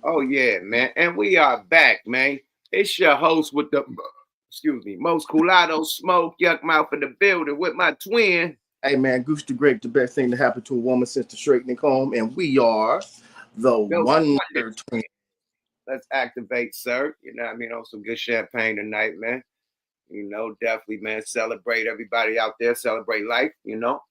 Oh yeah, man. And we are back, man. It's your host with the most culatto smoke, yuck mouth in the building with my twin. Hey man, Goose the Grape, the best thing to happen to a woman since the straightening comb, and we are the Wonder Twin. Let's activate, sir. You know what I mean? On some good champagne tonight, man. You know, definitely, man. Celebrate everybody out there. Celebrate life, you know.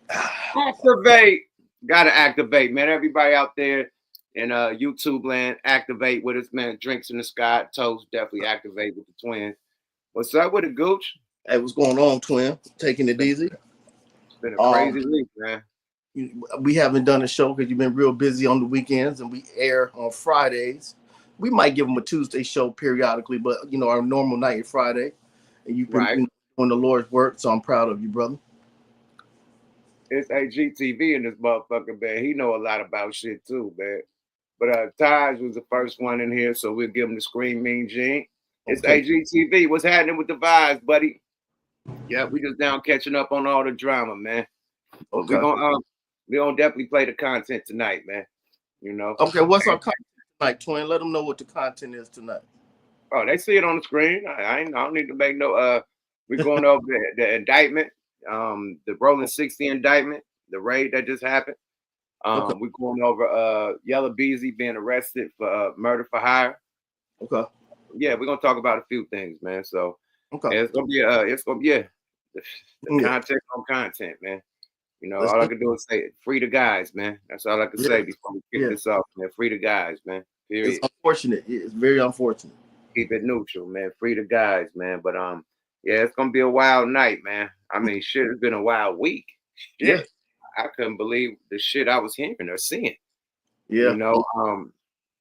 Activate. Gotta activate, man. Everybody out there in YouTube land, activate with us, man. Drinks in the sky, toast, definitely activate with the twins. What's up with the gooch? Hey, what's going on, twin? Taking it easy. It's been a crazy week, man. We haven't done a show because you've been real busy on the weekends, and we air on Fridays. We might give them a Tuesday show periodically, but you know our normal night is Friday, and you've been doing the Lord's work, so I'm proud of you, brother. It's AGTV in this motherfucker, man. He know a lot about shit too, man. But Taj was the first one in here, so we'll give him the screen mean gene. It's AGTV. What's happening with the vibes, buddy? Yeah, we just down catching up on all the drama, man. Okay. We're gonna definitely play the content tonight, man. You know. Okay, what's our content tonight, twin? Let them know what the content is tonight. Oh, they see it on the screen. I don't need to make no. We're going over the indictment, the Rollin 60 indictment, the raid that just happened. We're going over YELLA BEEZY being arrested for murder for hire. Okay. Yeah, we're gonna talk about a few things, man. So it's gonna be the content on content, man. You know, all I can do is say free the guys, man. That's all I can say before we kick this off, man. Free the guys, man. Period. It's unfortunate. It's very unfortunate. Keep it neutral, man. Free the guys, man. But yeah, it's gonna be a wild night, man. I mean, shit, it's been a wild week. Shit. Yeah. I couldn't believe the shit I was hearing or seeing. Yeah. You know,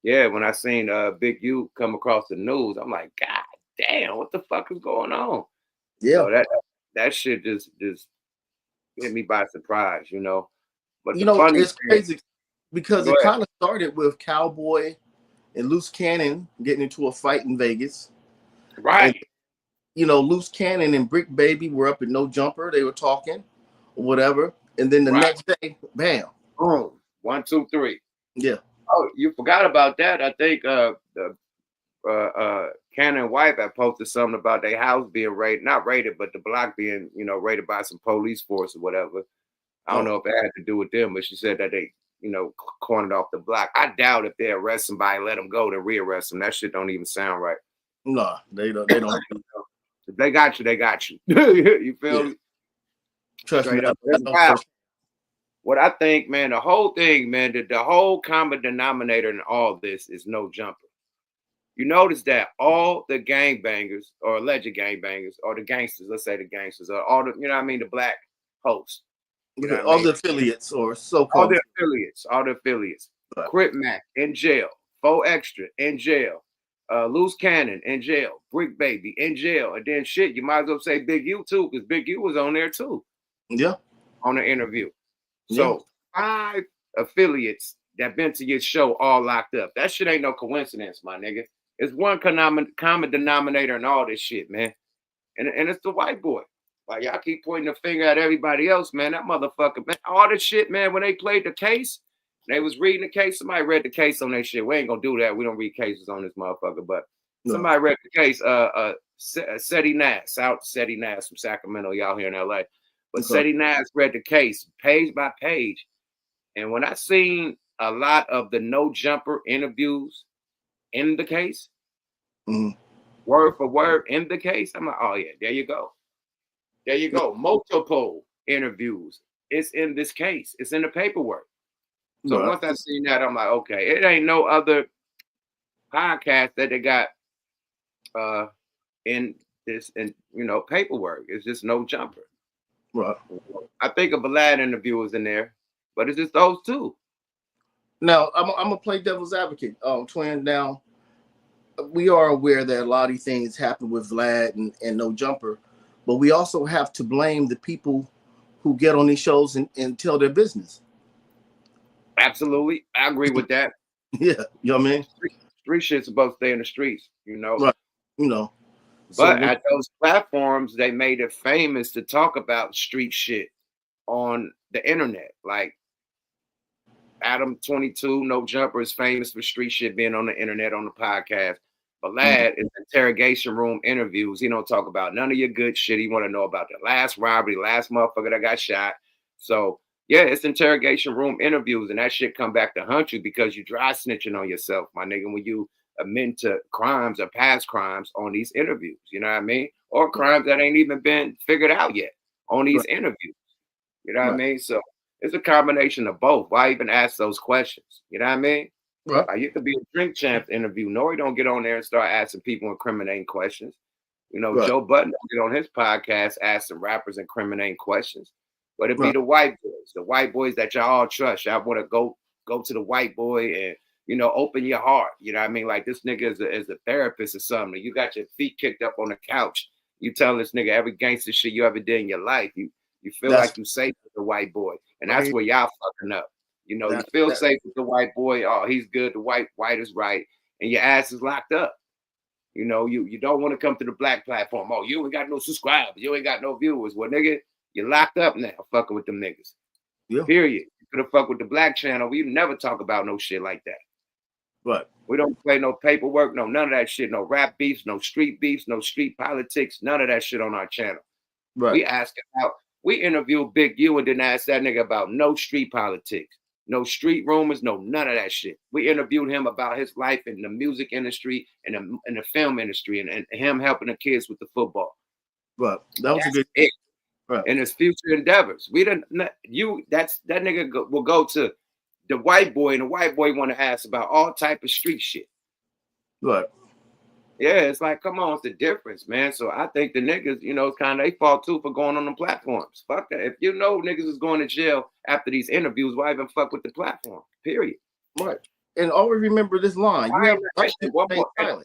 when I seen Big U come across the news, I'm like, God damn, what the fuck is going on? Yeah. So that shit just hit me by surprise, you know. But it's crazy because it kind of started with Cowboy and Loose Cannon getting into a fight in Vegas. Right. And, you know, Loose Cannon and BRICC Baby were up at No Jumper. They were talking or whatever. And then the next day, bam. Boom. 1, 2, 3. Yeah. Oh, you forgot about that. I think Cannon wife had posted something about their house being raided. Not raided, but the block being, you know, raided by some police force or whatever. I don't know if it had to do with them, but she said that they, you know, cornered off the block. I doubt if they arrest somebody, let them go, then rearrest them. That shit don't even sound right. No, they don't. They don't. If they got you, they got you. You feel me? Trust me. What I think, man, the whole thing, man, the whole common denominator in all this is no jumper. You notice that all the gangbangers or alleged gangbangers or the gangsters, let's say the gangsters, or all the, you know what I mean, the black hosts. You know all the affiliates or so-called. All the affiliates. Right. Crip Mac in jail. 4 Extra in jail. Loose Cannon in jail. BRICC Baby in jail. And then shit, you might as well say Big U too, because Big U was on there too. Yeah. On the interview. So 5 affiliates that been to your show all locked up. That shit ain't no coincidence, my nigga. It's one common denominator in all this shit, man. And it's the white boy. Like, y'all keep pointing the finger at everybody else, man. That motherfucker, man. All this shit, man, when they played the case, they was reading the case. Somebody read the case on that shit. We ain't gonna do that. We don't read cases on this motherfucker. But somebody read the case, Seti Nass, out Seti Nass from Sacramento, y'all here in LA. But Seti Nass read the case page by page. And when I seen a lot of the no jumper interviews in the case, word for word in the case, I'm like, oh yeah, there you go. There you go. Multiple interviews. It's in this case. It's in the paperwork. So once I seen that, I'm like, okay, it ain't no other podcast that they got in this, and you know, paperwork. It's just no jumper. Right. I think a Vlad interview was in there, but it's just those two. Now I'm gonna play devil's advocate, twin. Now we are aware that a lot of things happen with Vlad and no jumper. But we also have to blame the people who get on these shows and tell their business. Absolutely. I agree with that. Yeah. You know what I mean? Street shit's supposed to stay in the streets, you know? Right. You know. But at those platforms, they made it famous to talk about street shit on the internet. Like, Adam 22, No Jumper is famous for street shit being on the internet on the podcast. But Lad is interrogation room interviews. He don't talk about none of your good shit. He want to know about the last robbery, last motherfucker that got shot. So yeah, it's interrogation room interviews, and that shit come back to hunt you because you dry snitching on yourself, my nigga, when you admit to crimes or past crimes on these interviews. You know what I mean? Or crimes that ain't even been figured out yet on these interviews. You know what I mean? So it's a combination of both. Why even ask those questions? You know what I mean? Right. Like you could be a Drink Champs interview. Nori don't get on there and start asking people incriminating questions. You know, Joe Budden don't get on his podcast asking rappers incriminating questions. But it be the white boys that y'all all trust. Y'all want to go to the white boy and, you know, open your heart. You know what I mean? Like this nigga is a therapist or something. You got your feet kicked up on the couch. You telling this nigga every gangster shit you ever did in your life. You feel like you safe with the white boy. And that's where y'all fucking up. You know, you feel safe with the white boy. Oh, he's good. The white is right. And your ass is locked up. You know, you don't want to come to the black platform. Oh, you ain't got no subscribers. You ain't got no viewers. Well, nigga, you're locked up now fucking with them niggas. Yeah. Period. You could have fucked with the black channel. We never talk about no shit like that. Right. We don't play no paperwork, none of that shit. No rap beefs, no street beefs, no street politics, none of that shit on our channel. Right. We ask about, we interviewed Big U and didn't ask that nigga about no street politics, no street rumors, no none of that shit. We interviewed him about his life in the music industry and the film industry and him helping the kids with the football. Right. That was a good it. Right. And his future endeavors. We didn't that nigga will go to the white boy, and the white boy want to ask about all type of street shit. Right. Yeah, it's like, come on, it's the difference, man. So I think the niggas, you know, it's kind of they fault too for going on the platforms. Fuck that. If you know niggas is going to jail after these interviews, why even fuck with the platform? Period. Right. And always remember this line. You have one more,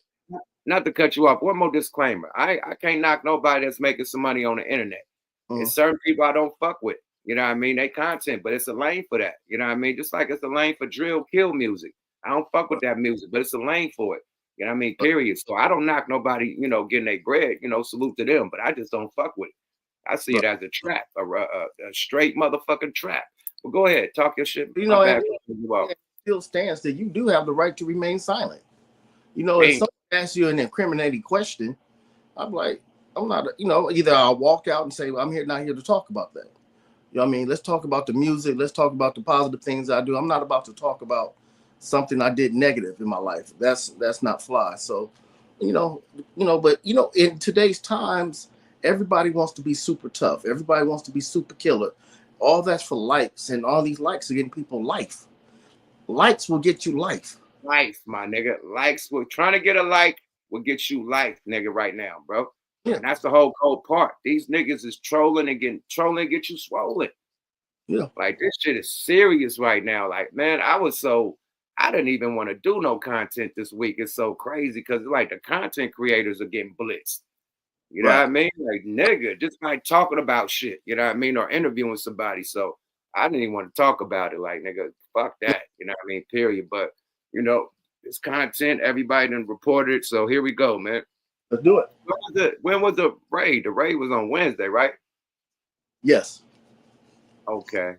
not to cut you off. One more disclaimer. I can't knock nobody that's making some money on the internet. It's certain people I don't fuck with. You know what I mean? They content, but it's a lane for that. You know what I mean? Just like it's a lane for drill kill music. I don't fuck with that music, but it's a lane for it. You know what I mean? Period. So I don't knock nobody, you know, getting their bread, you know, salute to them, but I just don't fuck with it. I see it as a trap, a straight motherfucking trap. Well, go ahead, talk your shit. You know, it still stands that you do have the right to remain silent. You know, if someone asks you an incriminating question, I'm like, I'm not, you know, either I'll walk out and say, well, I'm not here to talk about that. You know what I mean? Let's talk about the music. Let's talk about the positive things I do. I'm not about to talk about something I did negative in my life. That's not fly. So, but in today's times, everybody wants to be super tough. Everybody wants to be super killer. All that's for likes, and all these likes are getting people life. Likes will get you life. Life, my nigga. Likes, we're trying to get a like will get you life, nigga, right now, bro. Yeah. And that's the whole cold part. These niggas is trolling and get you swollen. Yeah. Like this shit is serious right now. Like, man, I didn't even want to do no content this week. It's so crazy because like the content creators are getting blitzed. You know what I mean? Like, nigga, just like talking about shit, you know what I mean? Or interviewing somebody. So I didn't even want to talk about it. Like, nigga, fuck that. You know what I mean? Period. But, you know, it's content. Everybody done reported it. So here we go, man. Let's do it. When was the raid? The raid was on Wednesday, right? Yes. Okay.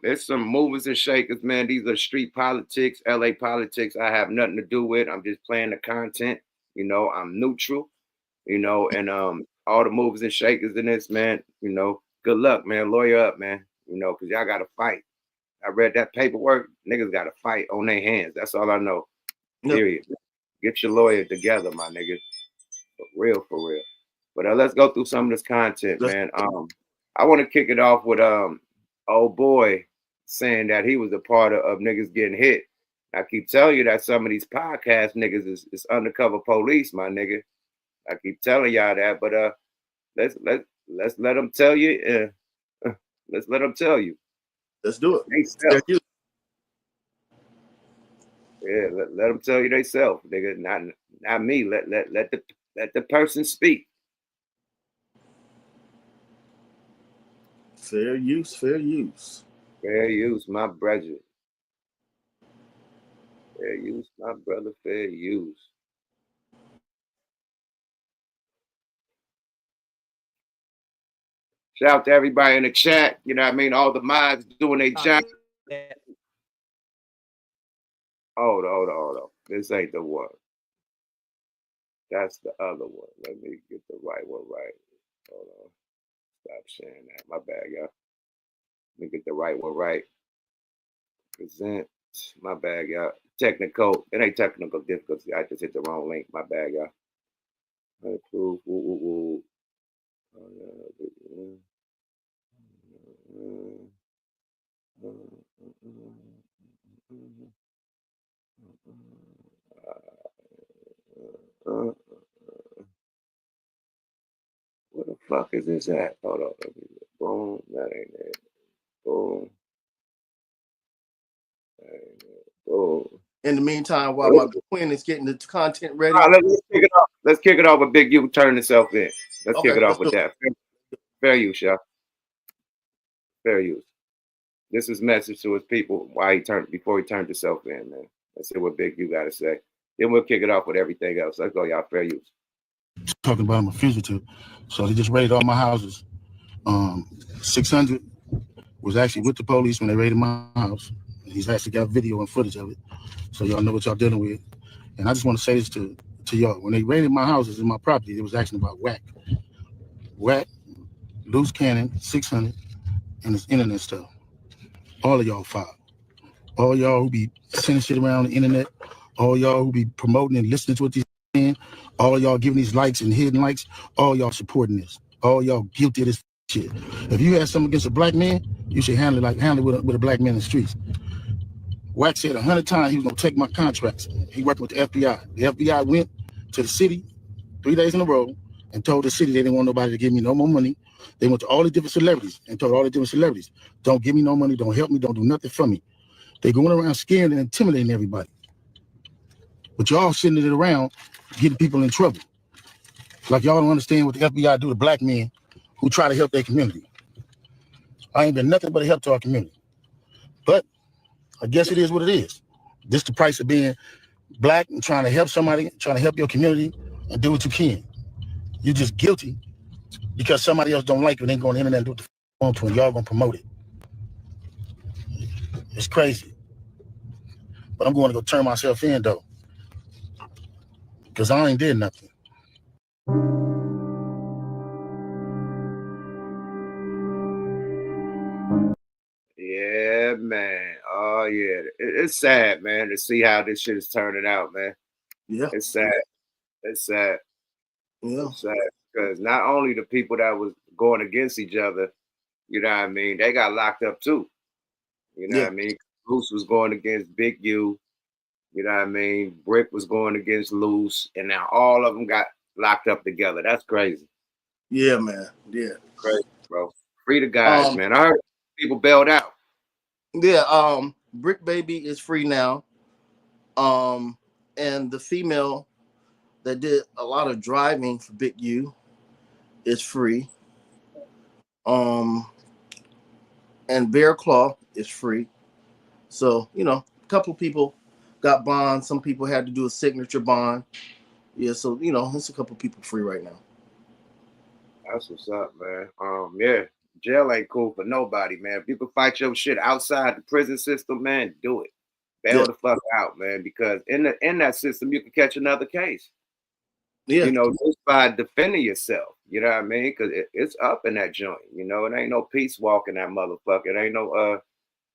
It's some movers and shakers, man. These are street politics, LA politics. I have nothing to do with. I'm just playing the content. You know, I'm neutral. You know, and all the movers and shakers in this, man. You know, good luck, man. Lawyer up, man. You know, because y'all got to fight. I read that paperwork. Niggas got to fight on their hands. That's all I know. Period. Get your lawyer together, my nigga. For real, for real. But let's go through some of this content, man. I want to kick it off with old boy saying that he was a part of niggas getting hit. I keep telling you that some of these podcast niggas is undercover police, my nigga. I keep telling y'all that, but let's let them tell you. Let's let them tell you. Let's do it. Yeah, let them tell you they self, nigga. Not me. Let the person speak. Fair use, fair use. Fair use, my brother. Fair use, my brother. Fair use. Shout out to everybody in the chat. You know what I mean? All the mods doing their job. Hold on. This ain't the one. That's the other one. Let me get the right one right. Hold on. Stop sharing that. My bad, y'all. Let me get the right one right. Present. My bad, y'all. Technical. It ain't technical difficulty. I just hit the wrong link. My bad, y'all. Proof. Where the fuck is this at? Hold on. Boom. That ain't it. Boom. That ain't it. Boom. In the meantime, while my twin is getting the content ready. Right, let's kick it off. Let's kick it off with Big U turning himself in. Let's kick it off with that. Fair use, y'all. Fair use. This is message to his people before he turned himself in, man. Let's see what Big U got to say. Then we'll kick it off with everything else. Let's go, y'all. Fair use. Talking about I'm a fugitive. So they just raided all my houses. 600 was actually with the police when they raided my house. He's actually got video and footage of it. So y'all know what y'all dealing with. And I just want to say this to y'all. When they raided my houses and my property, they was asking about whack, loose cannon, 600, and this internet stuff. All of y'all filed. All y'all who be sending shit around the internet, all y'all who be promoting and listening to what these saying, all y'all giving these likes and hidden likes, all y'all supporting this. All y'all guilty of this shit. If you had something against a black man, you should handle it with a black man in the streets. Wack said 100 times he was gonna take my contracts. He working with the FBI. The FBI went to the city 3 days in a row and told the city they didn't want nobody to give me no more money. They went to all the different celebrities and told all the different celebrities, don't give me no money, don't help me, don't do nothing for me. They going around scaring and intimidating everybody. But y'all sending it around, getting people in trouble. Like y'all don't understand what the FBI do to black men who try to help their community. I ain't been nothing but a help to our community. But I guess it is what it is. This the price of being black and trying to help somebody, trying to help your community and do what you can. You're just guilty because somebody else don't like you and they go on the internet and do what the want to and y'all gonna promote it. It's crazy. But I'm going to go turn myself in though. Because I ain't did nothing. Yeah, man. Oh, yeah. It's sad, man, to see how this shit is turning out, man. Yeah. It's sad. It's sad. Yeah. It's sad. Because not only the people that was going against each other, you know what I mean, they got locked up too. You know what I mean? LUCE was going against Big U. You know what I mean? BRICC was going against LUCE. And now all of them got locked up together. That's crazy. Yeah, man. Yeah. Crazy, bro. Free the guys, man. I heard people bailed out. Yeah, BRICC Baby is free now. And the female that did a lot of driving for Big U is free. And Bear Claw is free. So, you know, a couple people got bonds. Some people had to do a signature bond. Yeah, so, you know, it's a couple people free right now. That's what's up, man. Yeah, jail ain't cool for nobody, man. If you can fight your shit outside the prison system, man, do it. Bail the fuck out, man, because in that system you can catch another case. Yeah, you know, just by defending yourself. You know what I mean? Because it's up in that joint. You know, it ain't no peace walk in that motherfucker. It ain't no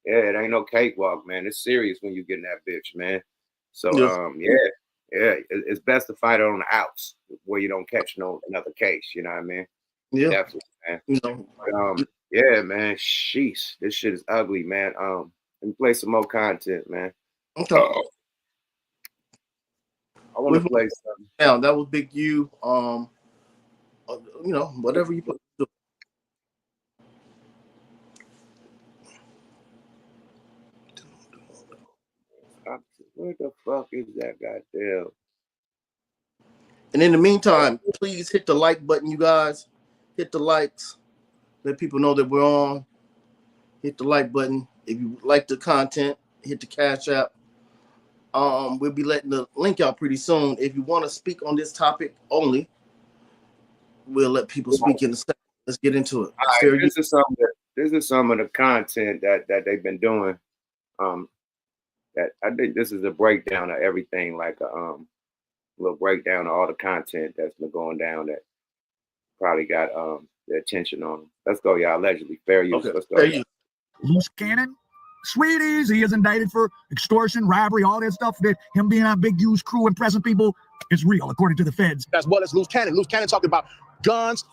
it ain't no cakewalk, man. It's serious when you get in that bitch, man. So it's best to fight it on the outs where you don't catch another case. You know what I mean? Yeah, definitely, man. You know, yeah, man. Sheesh, this shit is ugly, man. Let me play some more content, man. Okay. I want to play something. Yeah, that was Big U. You know, whatever you put. Where the fuck is that goddamn? And in the meantime, please hit the like button, you guys. Hit the likes. Let people know that we're on. Hit the like button. If you like the content, hit the Cash App. We'll be letting the link out pretty soon. If you want to speak on this topic only, we'll let people speak in a second. Let's get into it. All right, this is some of the content that they've been doing. that I think this is a breakdown of everything, like a little breakdown of all the content that's been going down that probably got the attention on them. Let's go, y'all. Allegedly fair use. Okay. Let's go. Fair use. Loose cannon. Sweet Easy is indicted for extortion, robbery, all that stuff. That him being on Big U's crew and pressing people is real, according to the feds. As well as Loose Cannon. Loose Cannon talked about guns,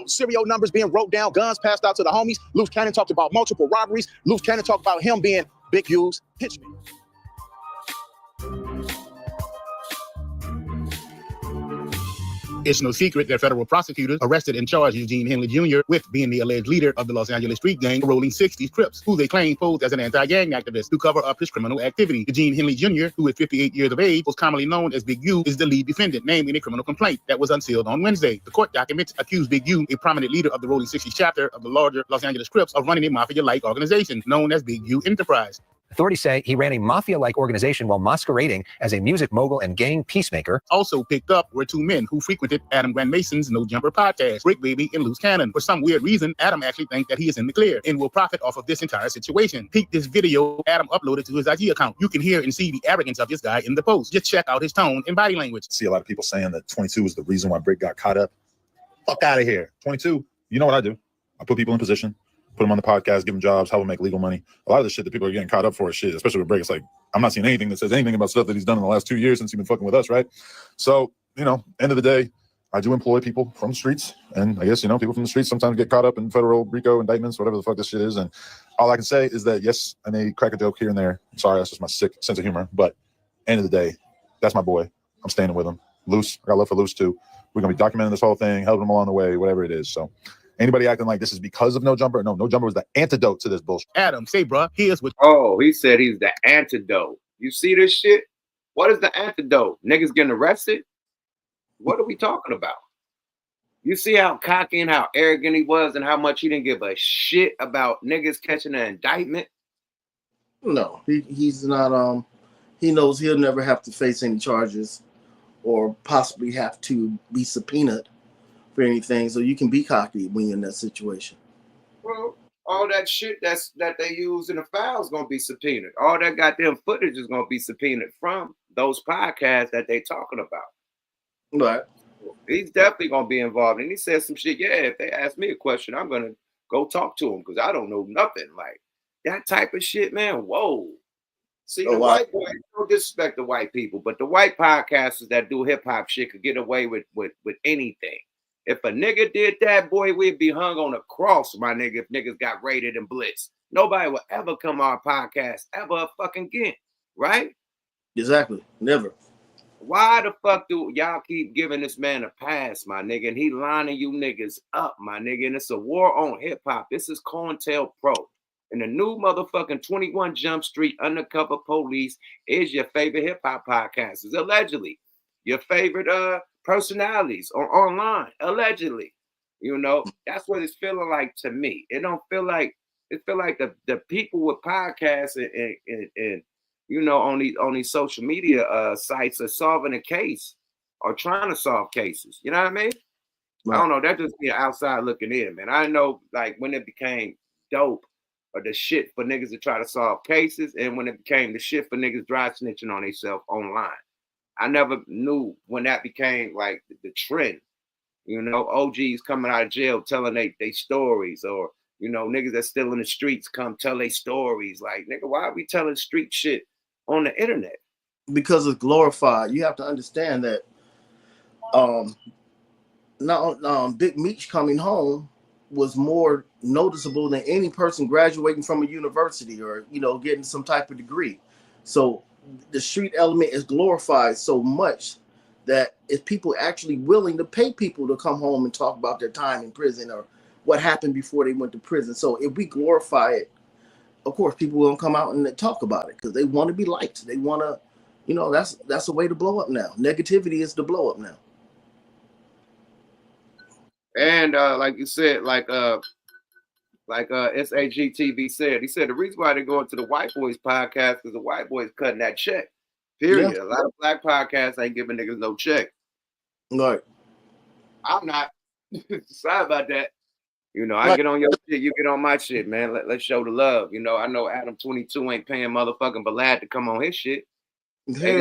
serial numbers being wrote down, guns passed out to the homies. Loose Cannon talked about multiple robberies. Loose Cannon talked about him being Big U's pitchman. It's no secret that federal prosecutors arrested and charged Eugene Henley Jr. with being the alleged leader of the Los Angeles street gang Rolling 60s Crips, who they claim posed as an anti-gang activist to cover up his criminal activity. Eugene Henley Jr., who is 58 years of age, was commonly known as Big U, is the lead defendant, named in a criminal complaint that was unsealed on Wednesday. The court documents accused Big U, a prominent leader of the Rolling 60s chapter of the larger Los Angeles Crips, of running a mafia-like organization known as Big U Enterprise. Authorities say he ran a mafia-like organization while masquerading as a music mogul and gang peacemaker. Also picked up were two men who frequented Adam Grant Mason's No Jumper podcast, BRICC Baby and Loose Cannon. For some weird reason, Adam actually thinks that he is in the clear and will profit off of this entire situation. Peek this video Adam uploaded to his IG account. You can hear and see the arrogance of this guy in the post. Just check out his tone and body language. See a lot of people saying that 22 is the reason why BRICC got caught up. Fuck out of here. 22, you know what I do? I put people in position, put them on the podcast, give them jobs, help them make legal money. A lot of the shit that people are getting caught up for is shit, especially with BRICC. It's like, I'm not seeing anything that says anything about stuff that he's done in the last 2 years since he's been fucking with us, right? So, you know, end of the day, I do employ people from the streets. And I guess, you know, people from the streets sometimes get caught up in federal RICO indictments, whatever the fuck this shit is. And all I can say is that, yes, I may crack a joke here and there. I'm sorry, that's just my sick sense of humor. But end of the day, that's my boy. I'm standing with him. Luce, I got love for Luce too. We're going to be documenting this whole thing, helping him along the way, whatever it is. So anybody acting like this is because of No Jumper? No, No Jumper was the antidote to this bullshit. Adam, say, bruh, here's what. Oh, he said he's the antidote. You see this shit? What is the antidote? Niggas getting arrested? What are we talking about? You see how cocky and how arrogant he was and how much he didn't give a shit about niggas catching an indictment? No, he's not. He knows he'll never have to face any charges or possibly have to be subpoenaed for anything. So you can be cocky when you're in that situation. Well, all that shit that they use in the file is gonna be subpoenaed. All that goddamn footage is gonna be subpoenaed from those podcasts that they talking about. Right. He's definitely gonna be involved. And he said some shit. Yeah, if they ask me a question, I'm gonna go talk to him because I don't know nothing. Like that type of shit, man. Whoa. See, the white boys don't disrespect the white people, but the white podcasters that do hip hop shit could get away with anything. If a nigga did that, boy, we'd be hung on a cross, my nigga, if niggas got raided and blitzed. Nobody will ever come on our podcast ever fucking again, right? Exactly. Never. Why the fuck do y'all keep giving this man a pass, my nigga? And he lining you niggas up, my nigga. And it's a war on hip hop. This is COINTELPRO. And the new motherfucking 21 Jump Street Undercover Police is your favorite hip hop podcasters, allegedly. Your favorite personalities online, allegedly. You know, that's what it's feeling like to me. It don't feel like the people with podcasts and you know on these social media sites are solving a case or trying to solve cases. You know what I mean? Right. I don't know. That just be outside looking in, man. I know like when it became dope or the shit for niggas to try to solve cases, and when it became the shit for niggas dry snitching on themselves online. I never knew when that became like the trend. You know, OGs coming out of jail telling they stories, or you know, niggas that's still in the streets come tell their stories. Like, nigga, why are we telling street shit on the internet? Because it's glorified. You have to understand that Big Meech coming home was more noticeable than any person graduating from a university or, you know, getting some type of degree. So the street element is glorified so much that if people actually willing to pay people to come home and talk about their time in prison or what happened before they went to prison. So if we glorify it, of course, people will come out and talk about it because they want to be liked. They want to, you know, that's a way to blow up now. Negativity is the blow up now. And like you said, like SAGTV said, he said the reason why they go into the white boys podcast is the white boys cutting that check. Period. Yeah. A lot of black podcasts ain't giving niggas no check. Right. I'm not. Sorry about that. You know, I get on your shit, you get on my shit, man. Let's show the love. You know, I know Adam 22 ain't paying motherfucking Balad to come on his shit. They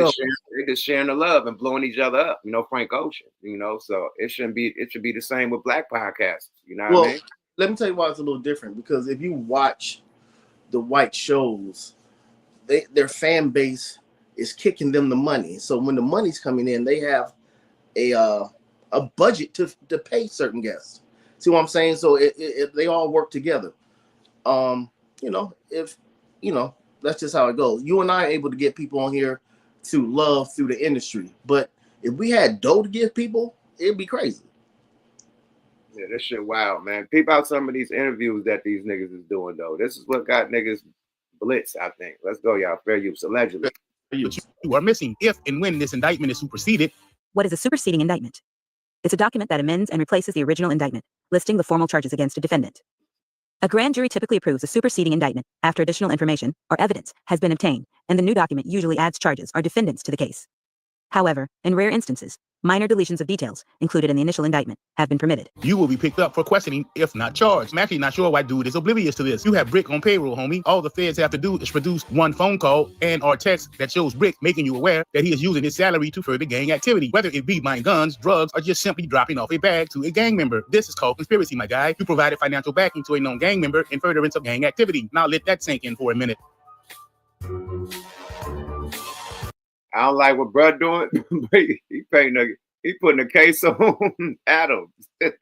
just sharing the love and blowing each other up, you know, Frank Ocean, you know, so it should be the same with black podcasts, you know what I mean? Let me tell you why it's a little different, because if you watch the white shows, their fan base is kicking them the money. So when the money's coming in, they have a budget to pay certain guests. See what I'm saying? So they all work together. You know, that's just how it goes. You and I are able to get people on here to love through the industry, but if we had dough to give people, it'd be crazy. Yeah, this shit wild, man. Peep out some of these interviews that these niggas is doing, though. This is what got niggas blitz, I think. Let's go, y'all. Fair use, allegedly. You are missing if and when this indictment is superseded. What is a superseding indictment? It's a document that amends and replaces the original indictment, listing the formal charges against a defendant. A grand jury typically approves a superseding indictment after additional information or evidence has been obtained, and the new document usually adds charges or defendants to the case. However, in rare instances, minor deletions of details included in the initial indictment have been permitted. You will be picked up for questioning if not charged. I'm actually not sure why dude is oblivious to this. You have BRICC on payroll, homie. All the feds have to do is produce one phone call and or text that shows BRICC making you aware that he is using his salary to further gang activity, whether it be buying guns, drugs, or just simply dropping off a bag to a gang member. This is called conspiracy, my guy. You provided financial backing to a known gang member in furtherance of gang activity. Now let that sink in for a minute. I don't like what bruh doing, but he putting a case on Adam. Hey,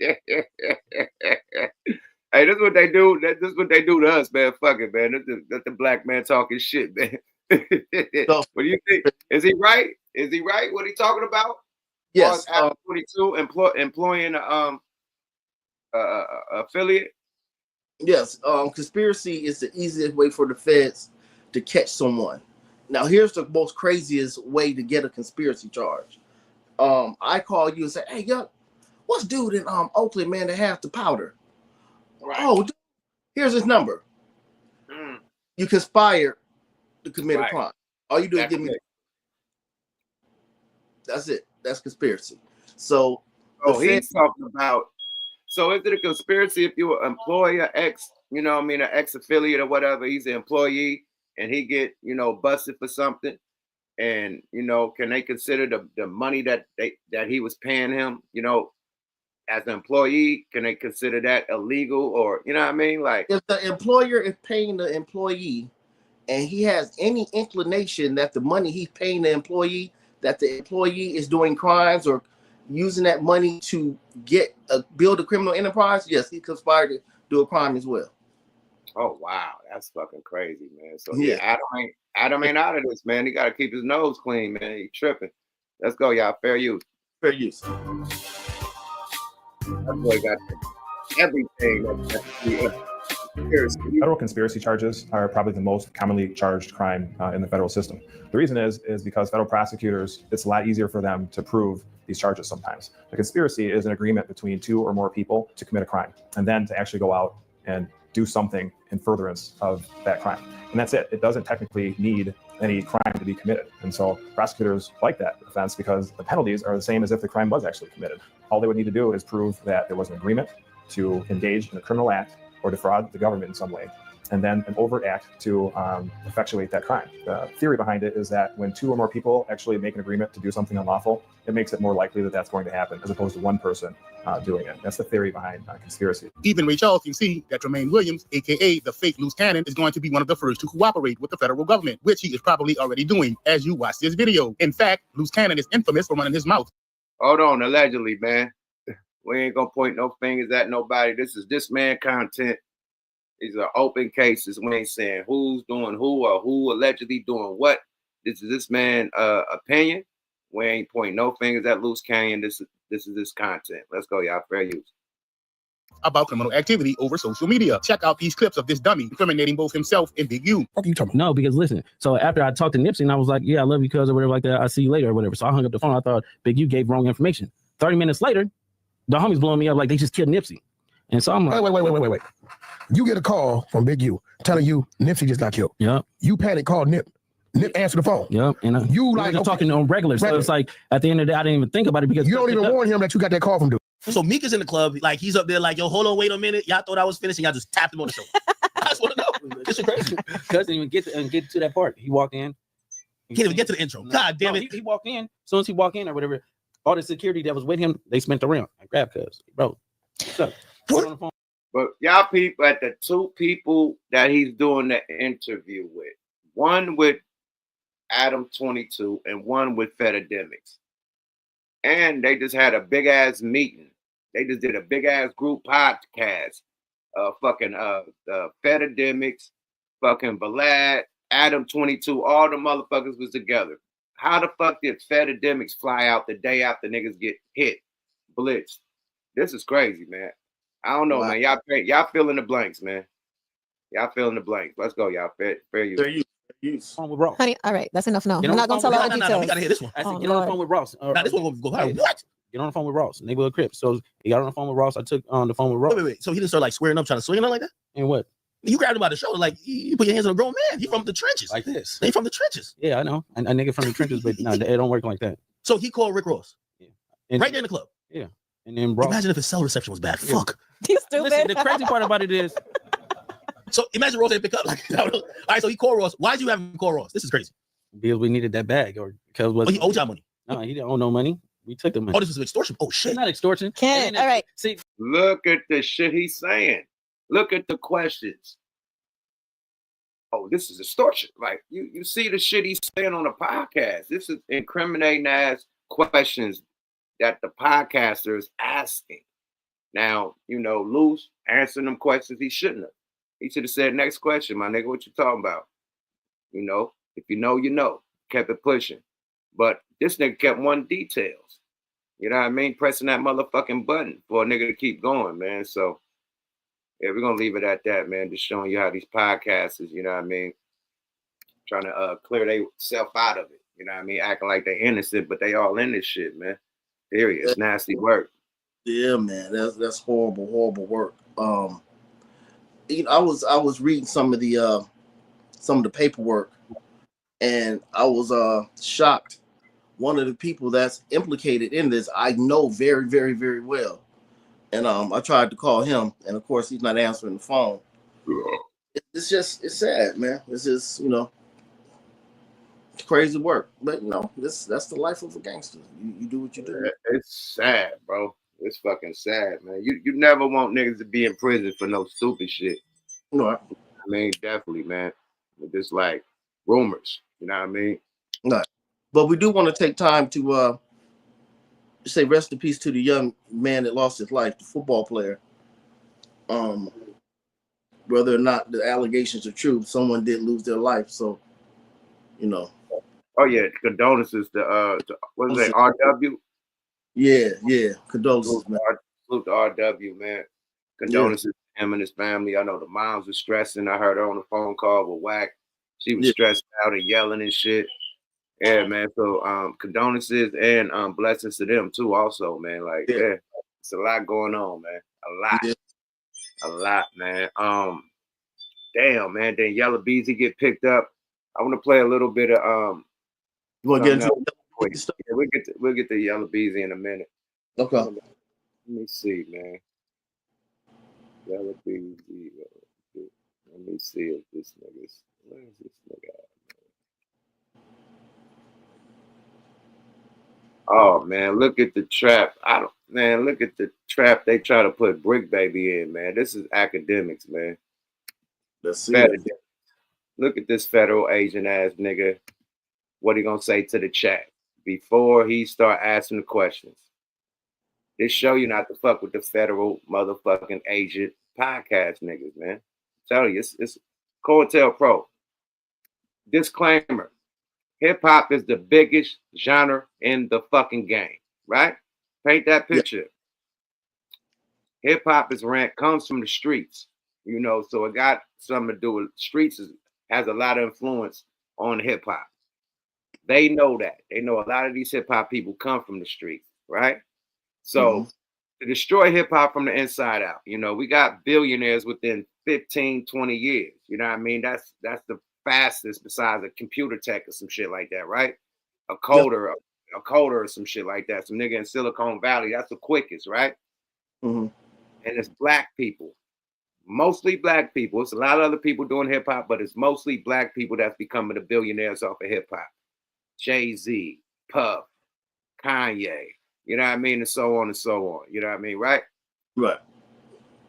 this is what they do. This is what they do to us, man. Fuck it, man. That's the black man talking shit, man. What do you think? Is he right? Is he right? What he talking about? Yes. Adam 22 employing affiliate. Yes. Conspiracy is the easiest way for the feds to catch someone. Now, here's the most craziest way to get a conspiracy charge. I call you and say, hey, yo, what's dude in Oakland, man, that has the powder? Right. Oh, dude, here's his number. You conspire to commit a crime. All you do is give me. That's it. That's conspiracy. So, he's talking about. So, is it a conspiracy if you employ an ex, you know what I mean, an ex-affiliate or whatever, he's an employee, and he get, you know, busted for something, and, you know, can they consider the money that he was paying him, you know, as an employee, can they consider that illegal, or, you know what I mean? Like, if the employer is paying the employee and he has any inclination that the money he's paying the employee, that the employee is doing crimes or using that money to build a criminal enterprise, yes, he conspired to do a crime as well. Oh wow, that's fucking crazy, man. So yeah, Adam ain't out of this, man. He got to keep his nose clean, man. He tripping. Let's go, y'all. Fair use. Fair use. That boy got everything. Federal conspiracy charges are probably the most commonly charged crime in the federal system. The reason is because federal prosecutors, it's a lot easier for them to prove these charges sometimes. A conspiracy is an agreement between two or more people to commit a crime, and then to actually go out and do something in furtherance of that crime. And that's it. It doesn't technically need any crime to be committed. And so prosecutors like that offense because the penalties are the same as if the crime was actually committed. All they would need to do is prove that there was an agreement to engage in a criminal act or defraud the government in some way, and then an overt act to effectuate that crime. The theory behind it is that when two or more people actually make an agreement to do something unlawful, it makes it more likely that that's going to happen as opposed to one person doing it. That's the theory behind conspiracy. Even Ray Charles can see that Tremaine Williams, aka the fake loose cannon, is going to be one of the first to cooperate with the federal government, which he is probably already doing as you watch this video. In fact, loose cannon is infamous for running his mouth. Hold on, allegedly, man. We ain't gonna point no fingers at nobody. This is this man content. These are open cases. We ain't saying who's doing who or who allegedly doing what. This is this man opinion. We ain't pointing no fingers at Loose Canyon. This is this content. Let's go, y'all. Fair use. About criminal activity over social media. Check out these clips of this dummy incriminating both himself and Big U. What are you talking about? No, because listen, so after I talked to Nipsey and I was like, yeah, I love you, cuz, or whatever like that. I'll see you later or whatever. So I hung up the phone. I thought Big U gave wrong information. 30 minutes later, the homies blowing me up like they just killed Nipsey. And so I'm like, wait. You get a call from Big U telling you Nipsey just got killed. Yeah. You panic, call Nip. Nip answer the phone. Yeah. And you like talking on regular. So it's like at the end of the day, I didn't even think about it because you don't even warn him that you got that call from dude. So Meek is in the club, like he's up there, like, yo, hold on, wait a minute. Y'all thought I was finished, and y'all just tapped him on the shoulder. I just want to know. This is crazy. Couldn't even get to that part. He walked in. Can't even get to the intro. God damn it. He walked in. As soon as he walked in or whatever, all the security that was with him, they spent around. I grabbed Cuz. Bro, what's up? On the phone. But y'all people, at the two people that he's doing the interview with, one with Adam 22 and one with Fedademics. And they just had a big ass meeting. They just did a big ass group podcast. Fedademics, fucking Vlad, Adam 22, all the motherfuckers was together. How the fuck did Fedademics fly out the day after niggas get hit, blitzed? This is crazy, man. I don't know, man. Y'all fill in the blanks, man. Y'all fill in the blanks. Let's go, y'all. Fair use. Honey, all right, that's enough now. We're not gonna tell all the details. We gotta hear this one. I said, get on the phone with Ross. Nah, this one will go viral. What? Get on the phone with Ross, neighborhood Crips. So he got on the phone with Ross. I took on the phone with Ross. Wait. So he didn't start like swearing up, trying to swing him like that? And what? You grabbed him by the shoulder, like you put your hands on a grown man. He from the trenches. Like this. They from the trenches. Yeah, I know. A nigga from the trenches, but no, it don't work like that. So he called Rick Ross. Yeah. And, right there in the club. Yeah. And then Ross. Imagine if his cell reception was bad. Yeah. Fuck. He's stupid. Listen, the crazy part about it is. So imagine Ross didn't pick up. Like, all right, so he called Ross. Why'd you have him call Ross? This is crazy. Because we needed that bag, or because he owed y'all money. No, he didn't owe no money. We took the money. Oh, this was extortion. Oh shit. It's not extortion. Can't. All right. See, look at the shit he's saying. Look at the questions. Oh, this is extortion. Like you see the shit he's saying on the podcast. This is incriminating ass questions that the podcaster is asking. Now, LUCE answering them questions he shouldn't have. He should have said, next question, my nigga, what you talking about? If you know, you know. Kept it pushing. But this nigga kept wanting details. You know what I mean? Pressing that motherfucking button for a nigga to keep going, man. So, yeah, we're going to leave it at that, man. Just showing you how these podcasters, you know what I mean, trying to clear themselves out of it. You know what I mean? Acting like they're innocent, but they all in this shit, man. Period. It's nasty work. Yeah, man. That's horrible work. I was reading some of the paperwork, and I was shocked. One of the people that's implicated in this, I know very, very, very well. And I tried to call him, and of course he's not answering the phone. It's sad, man. It's just, it's crazy work. But that's the life of a gangster. You do what you do. It's sad, bro. It's fucking sad, man. You never want niggas to be in prison for no stupid shit. Right. I mean, definitely, man. Just like rumors, you know what I mean? No. But we do want to take time to say rest in peace to the young man that lost his life, the football player. Whether or not the allegations are true, someone did lose their life. So, Oh yeah, condolences to what is it, RW? Yeah, condolences, man. Salute to RW, man. Condolences to him and his family. I know the moms were stressing. I heard her on the phone call with Wack. She was stressed out and yelling and shit. Yeah, man. So condolences and blessings to them too, also, man. Like, it's a lot going on, man. A lot, man. Damn, man. Then Yella BEEZY get picked up. I want to play a little bit of You want to get into we'll get to Yella BEEZY in a minute. Okay. Let me see, man. Yella BEEZY. Let me see if this nigga's. Where is this nigga at? Oh man, look at the trap. Look at the trap they try to put BRICC Baby in, man. This is academics, man. Look at this federal agent ass nigga. What he gonna say to the chat before he start asking the questions? This show you not to fuck with the federal motherfucking agent podcast niggas, man. I'm telling you, it's COINTELPRO. Disclaimer. Hip hop is the biggest genre in the fucking game, right? Paint that picture. Hip hop comes from the streets, so it got something to do with streets has a lot of influence on hip hop. They know that. They know a lot of these hip hop people come from the streets, right? So to destroy hip hop from the inside out, we got billionaires within 15, 20 years. You know what I mean? That's the fastest besides a computer tech or some shit like that, right? A coder or some shit like that. Some nigga in Silicon Valley, that's the quickest, right? Mm-hmm. And it's black people. Mostly black people. It's a lot of other people doing hip hop, but it's mostly black people that's becoming the billionaires off of hip hop. Jay-Z, Puff, Kanye, you know what I mean? And so on and so on. You know what I mean, right? Right.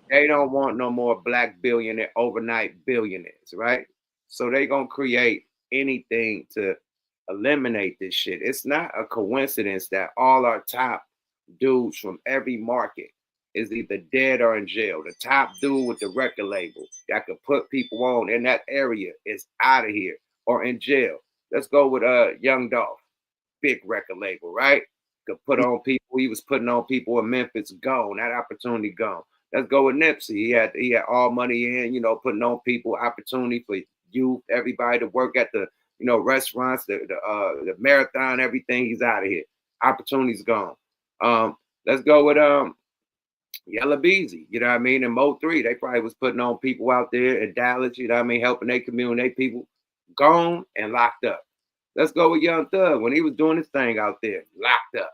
They don't want no more black billionaire, overnight billionaires, right? So they gonna create anything to eliminate this shit. It's not a coincidence that all our top dudes from every market is either dead or in jail. The top dude with the record label that could put people on in that area is out of here or in jail. Let's go with Young Dolph, big record label, right? Could put on people. He was putting on people in Memphis. Gone. That opportunity gone. Let's go with Nipsey. He had all money in, you know, putting on people, opportunity for youth, everybody to work at the, you know, restaurants, the marathon, everything. He's out of here. Opportunity's gone. Let's go with YELLA BEEZY, you know what I mean? And MO3, they probably was putting on people out there in Dallas, you know what I mean, helping their community, their people, gone and locked up. Let's go with Young Thug when he was doing his thing out there, locked up.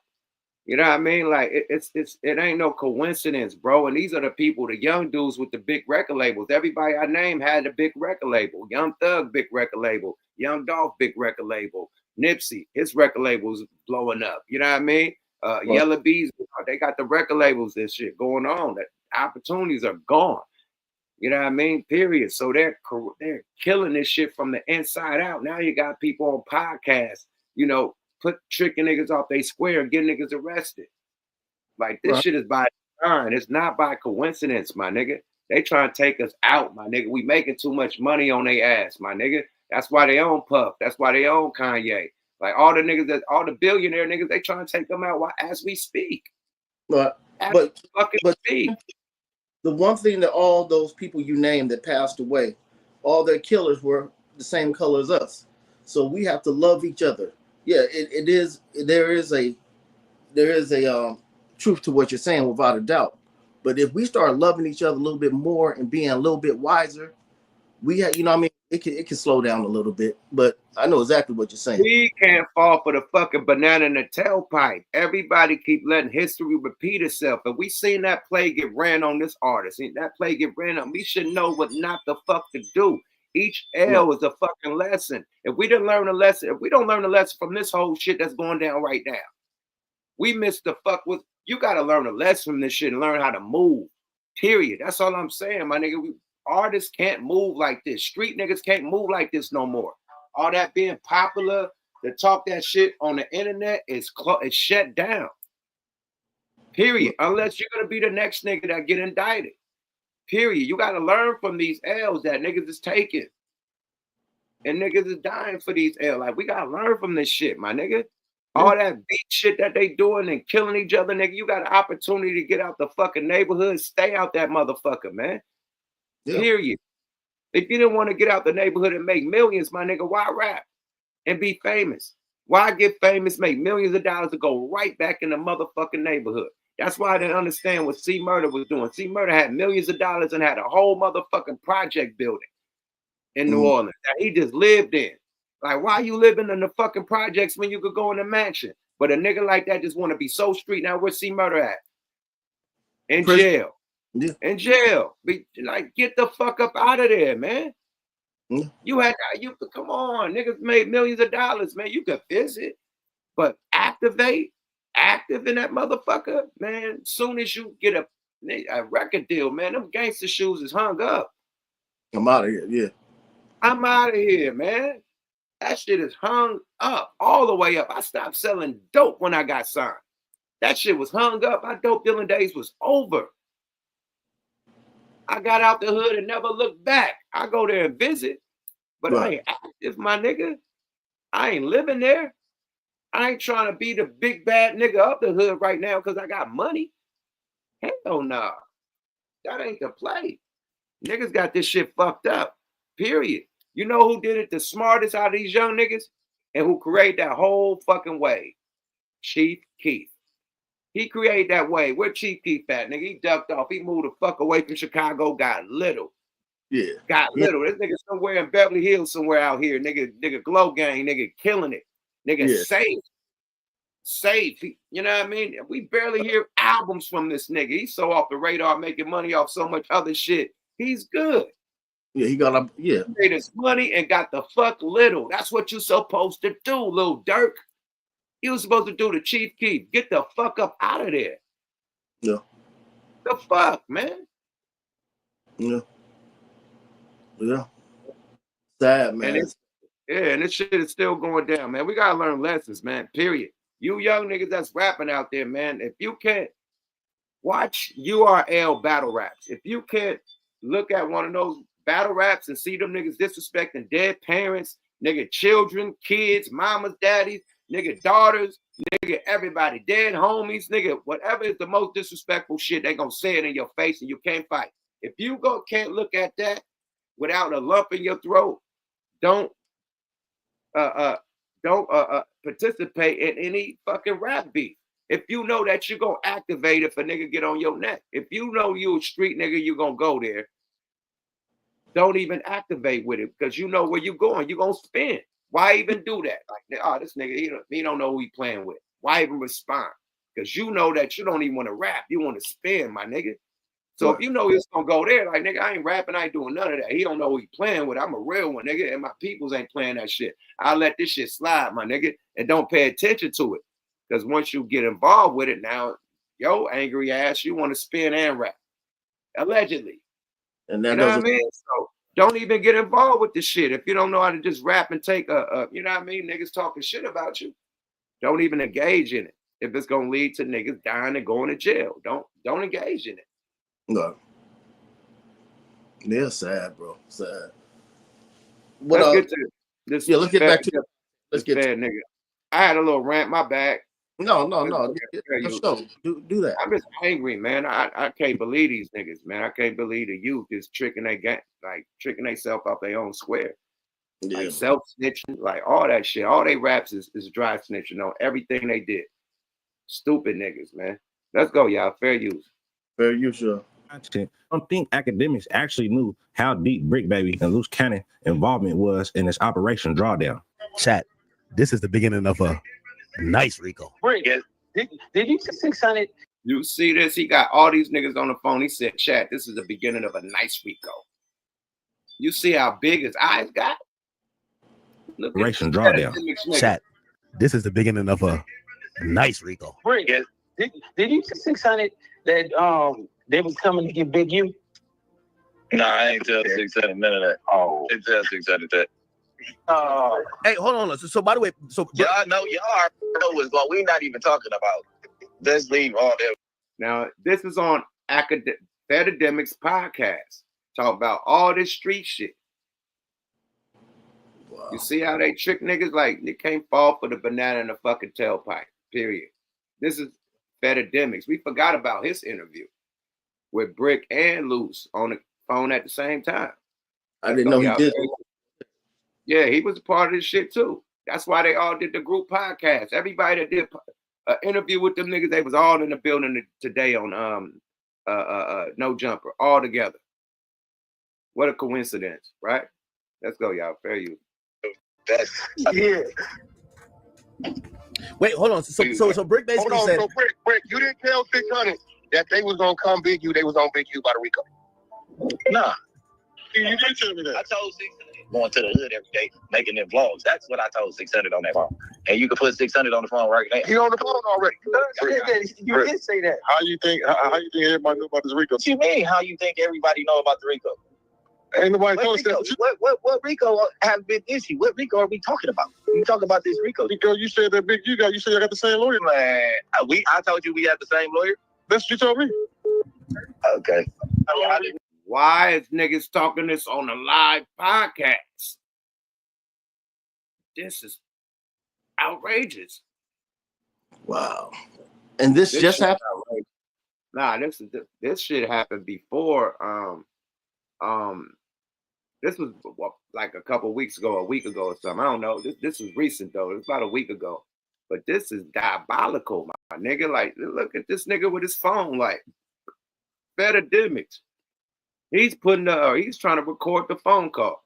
You know what I mean? Like it ain't no coincidence, bro. And these are the people, the young dudes with the big record labels. Everybody I named had a big record label. Young Thug, big record label. Young Dolph, big record label. Nipsey, his record label's blowing up. You know what I mean? YELLA BEEZY, they got the record labels and shit going on. The opportunities are gone. You know what I mean? Period. So they're killing this shit from the inside out. Now you got people on podcasts, you know, tricking niggas off they square and getting niggas arrested. Like this shit is by design. It's not by coincidence, my nigga. They trying to take us out, my nigga. We making too much money on their ass, my nigga. That's why they own Puff. That's why they own Kanye. Like all the niggas, all the billionaire niggas, they trying to take them out as we speak. But speak. The one thing that all those people you named that passed away, all their killers were the same color as us. So we have to love each other. Yeah, there is a truth to what you're saying without a doubt. But if we start loving each other a little bit more and being a little bit wiser, you know what I mean? It can slow down a little bit, but I know exactly what you're saying. We can't fall for the fucking banana in the tailpipe. Everybody keep letting history repeat itself. And we seen that play get ran on this artist. And that play get ran on. We should know what not the fuck to do. Each L is a fucking lesson. If we didn't learn a lesson, if we don't learn a lesson from this whole shit that's going down right now, we missed the fuck with. You got to learn a lesson from this shit and learn how to move. Period. That's all I'm saying, my nigga. Artists can't move like this. Street niggas can't move like this no more. All that being popular, to talk that shit on the internet is shut down. Period. Unless you're gonna be the next nigga that get indicted. Period. You gotta learn from these L's that niggas is taking. And niggas is dying for these L's. Like we gotta learn from this shit, my nigga. All that beat shit that they doing and killing each other, nigga. You got an opportunity to get out the fucking neighborhood. Stay out that motherfucker, man. Yeah. Period. If you didn't want to get out the neighborhood and make millions, my nigga, why rap and be famous? Why get famous, make millions of dollars to go right back in the motherfucking neighborhood? That's why I didn't understand what C Murder was doing. C Murder had millions of dollars and had a whole motherfucking project building in New Orleans that he just lived in. Like, why you living in the fucking projects when you could go in a mansion? But a nigga like that just want to be so street. Now, where's C Murder at? In jail. Yeah. In jail. Like, get the fuck up out of there, man. Yeah. You come on, niggas made millions of dollars, man. You could visit, but active in that motherfucker, man. Soon as you get a record deal, man, them gangster shoes is hung up. I'm out of here, yeah. I'm out of here, man. That shit is hung up, all the way up. I stopped selling dope when I got signed. That shit was hung up. My dope dealing days was over. I got out the hood and never looked back. I go there and visit, but I ain't active, my nigga. I ain't living there. I ain't trying to be the big bad nigga up the hood right now because I got money. Hell no. That ain't the play. Niggas got this shit fucked up. Period. You know who did it the smartest out of these young niggas and who created that whole fucking wave? Chief Keef. He created that wave. Where Chief Keef at, nigga? He ducked off. He moved the fuck away from Chicago, got little. Yeah. Got little. This nigga somewhere in Beverly Hills, somewhere out here. Nigga Glow Gang, nigga killing it. Nigga safe. safe. You know what I mean? We barely hear albums from this nigga. He's so off the radar, making money off so much other shit. He's good. Yeah, he got He made his money and got the fuck little. That's what you're supposed to do, Lil Durk. You was supposed to do the Chief Keef. Get the fuck up out of there. Yeah. The fuck, man. Yeah. Yeah. Sad, man. And this shit is still going down, man. We gotta learn lessons, man. Period. You young niggas that's rapping out there, man. If you can't watch URL battle raps, if you can't look at one of those battle raps and see them niggas disrespecting dead parents, nigga children, kids, mamas, daddies, nigga daughters, nigga everybody, dead homies, nigga, whatever is the most disrespectful shit, they gonna say it in your face and you can't fight. If you can't look at that without a lump in your throat, don't participate in any fucking rap beef. If you know that you're gonna activate if a nigga get on your neck, if you know you a street nigga, you're gonna go there. Don't even activate with it because you know where you're going. You're gonna spin. Why even do that? Like, oh, this nigga, he don't know who he playing with. Why even respond? Because you know that you don't even want to rap. You want to spin, my nigga. So if you know he's gonna go there, like, nigga, I ain't rapping, I ain't doing none of that. He don't know who he playing with. I'm a real one, nigga, and my peoples ain't playing that shit. I'll let this shit slide, my nigga, and don't pay attention to it. Because once you get involved with it, now, yo, angry ass, you want to spin and rap. Allegedly. And that you know what I mean? So don't even get involved with this shit. If you don't know how to just rap and take you know what I mean, niggas talking shit about you, don't even engage in it. If it's gonna lead to niggas dying and going to jail, don't engage in it. No. Yeah, sad, bro. Sad. Let's get to this. Yeah, let's get back to let's get to nigga. I had a little rant, my bad. No. Do that. I'm just angry, man. I can't believe these niggas, man. I can't believe the youth is tricking they gang, like tricking themselves off their own square. Yeah. Like self-snitching, like all that shit. All they raps is dry snitching on everything they did. Stupid niggas, man. Let's go, y'all. Fair use. Fair use, sure. I don't think academics actually knew how deep BRICC Baby and Loose Cannon involvement was in this Operation Drawdown. Chat, this is the beginning of a nice Rico. Did you see 600? You see this? He got all these niggas on the phone. He said, chat, this is the beginning of a nice Rico. You see how big his eyes got? Look Operation Drawdown. Chat, this is the beginning of a nice Rico. Did you see 600 that they was coming to get Big U? Nah, I ain't tell 600 none of that. Oh, I ain't tell 600 that. Hey, hold on. So by the way, so y'all know what's going. We're not even talking about. Let's leave all that. Now this is on Academics podcast. Talk about all this street shit. Wow. You see how they trick niggas? Like they can't fall for the banana in the fucking tailpipe. Period. This is Academics. We forgot about his interview with BRICC and LUCE on the phone at the same time. I didn't know he did. Yeah, he was a part of this shit too. That's why they all did the group podcast. Everybody that did an interview with them niggas, they was all in the building today on No Jumper, all together. What a coincidence, right? Let's go, y'all. Fair use. Yeah. Wait, hold on. So BRICC basically said. So BRICC, you didn't tell 600 that they was gonna come Big U. They was on Big U by the Rico. Nah. You didn't tell me that. I told 600 going to the hood every day, making them vlogs. That's what I told 600 on that phone. And you can put 600 on the phone right now. He on the phone already. You did say that. How you think everybody know about this Rico? What you mean? How you think everybody know about the Rico? Ain't nobody told us that. What Rico have a big issue? What Rico are we talking about? You talking about this Rico? Because you said that Big U got. You said I got the same lawyer. Man, I told you we had the same lawyer. That's what you told me. Okay. Why is niggas talking this on a live podcast? This is outrageous. Wow. And this just happened? Nah, this shit happened before. This was like a couple weeks ago, a week ago or something. I don't know. This was recent though. It's about a week ago. But this is diabolical, my nigga. Like, look at this nigga with his phone. Like, Academics. He's he's trying to record the phone call.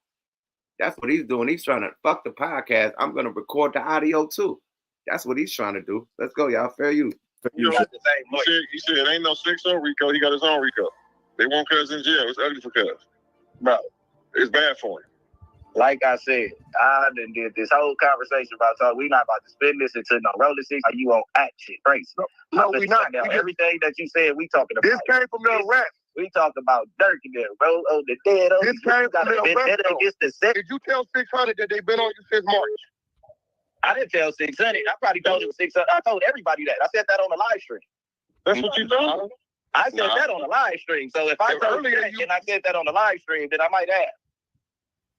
That's what he's doing. He's trying to fuck the podcast. I'm gonna record the audio too. That's what he's trying to do. Let's go, y'all. Fair use. You said it ain't no 6-0 Rico. He got his own Rico. They want Cuz in jail. It's ugly for Cuz. Bro, it's bad for him. Like I said, I done did this whole conversation about talk. We not about to spin this into no Rollin 6. You on act shit crazy. No, we not. Everything that you said, we talking about. This came from the rap. We talk about Dirk and them, bro. Oh, the dead. This came from the rap. Did you tell 600 that they been on you since March? I didn't tell 600. I probably told him 600. I told everybody that. I said that on the live stream. That's what you told? I said that on the live stream. So if I told you that and I said that on the live stream, then I might have.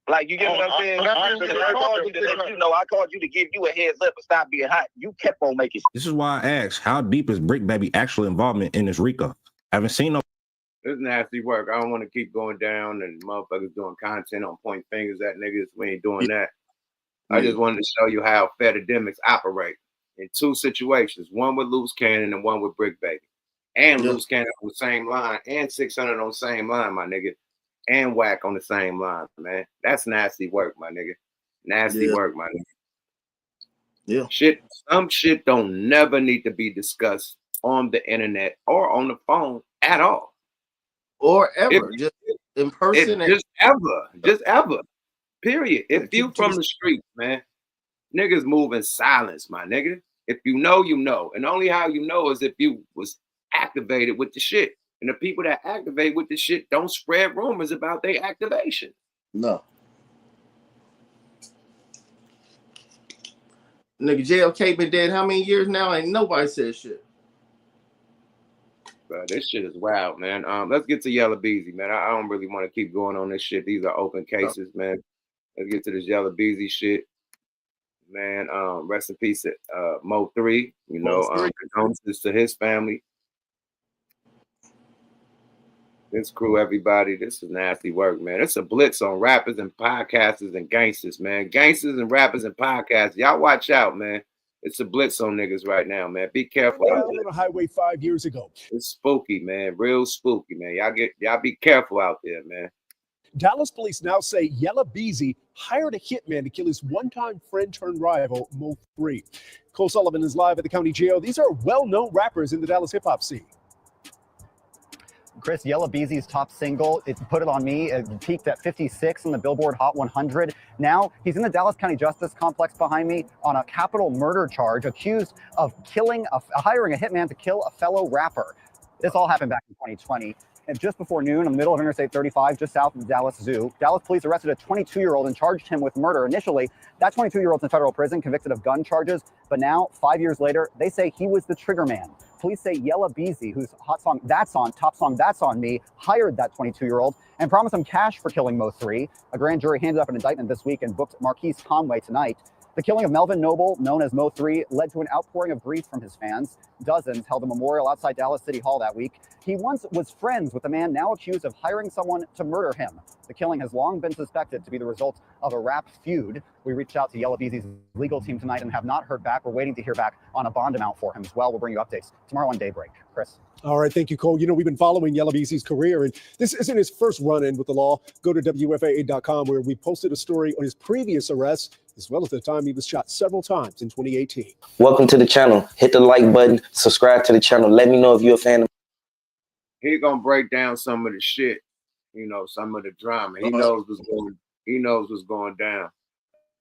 Like, you get what I'm saying? I called you to let you know. I called you to give you a heads up and stop being hot. You kept on making. This is why I asked, how deep is BRICC Baby actual involvement in this RICO? I haven't seen no. This is nasty work. I don't want to keep going down and motherfuckers doing content on point fingers at niggas. We ain't doing that. I just wanted to show you how Fedademics operate in two situations. One with Loose Cannon and one with BRICC Baby. And Loose Cannon on the same line and 600 on the same line, my nigga. And Whack on the same line, man. That's nasty work, my nigga. Nasty work, my nigga. Yeah. Shit, some shit don't never need to be discussed on the internet or on the phone at all. Or ever. Just in person. Just ever. Period. If you from the street, man, niggas move in silence, my nigga. If you know, you know. And only how you know is if you was activated with the shit. And the people that activate with the shit don't spread rumors about their activation. No. Nigga, JLK been dead how many years now? Ain't nobody said shit. Bro, this shit is wild, man. Let's get to Yella BEEZY, man. I don't really want to keep going on this shit. These are open cases, man. Let's get to this Yella BEEZY shit. Man, rest in peace at MO3. You know, condolences to his family. This crew, everybody, this is nasty work, man. It's a blitz on rappers and podcasters and gangsters, man. Gangsters and rappers and podcasters. Y'all watch out, man. It's a blitz on niggas right now, man. Be careful. On the highway 5 years ago. It's spooky, man. Real spooky, man. Y'all be careful out there, man. Dallas police now say Yella BEEZY hired a hitman to kill his one-time friend turned rival, MO3. Cole Sullivan is live at the county jail. These are well-known rappers in the Dallas hip-hop scene. Chris, Yella BEEZY's top single, It Put It On Me, it peaked at 56 on the Billboard Hot 100. Now he's in the Dallas County Justice Complex behind me on a capital murder charge, accused of hiring a hitman to kill a fellow rapper. This all happened back in 2020. And just before noon, in the middle of Interstate 35, just south of the Dallas Zoo, Dallas police arrested a 22-year-old and charged him with murder. Initially, that 22-year-old's in federal prison, convicted of gun charges. But now, 5 years later, they say he was the trigger man. Police say Yella BEEZY, whose top song That's On Me, hired that 22-year-old and promised him cash for killing Mo3. A grand jury handed up an indictment this week and booked Marquise Conway tonight. The killing of Melvin Noble, known as Mo3, led to an outpouring of grief from his fans. Dozens held a memorial outside Dallas City Hall that week. He once was friends with a man now accused of hiring someone to murder him. The killing has long been suspected to be the result of a rap feud. We reached out to Yella BEEZY's legal team tonight and have not heard back. We're waiting to hear back on a bond amount for him as well. We'll bring you updates tomorrow on Daybreak. Chris. All right, thank you, Cole. You know, we've been following Yella BEEZY's career, and this isn't his first run-in with the law. Go to WFAA.com, where we posted a story on his previous arrest, as well as the time he was shot several times in 2018. Welcome to the channel. Hit the like button, subscribe to the channel. Let me know if you're a fan of. He's gonna break down some of the shit, you know, some of the drama. He knows what's going down.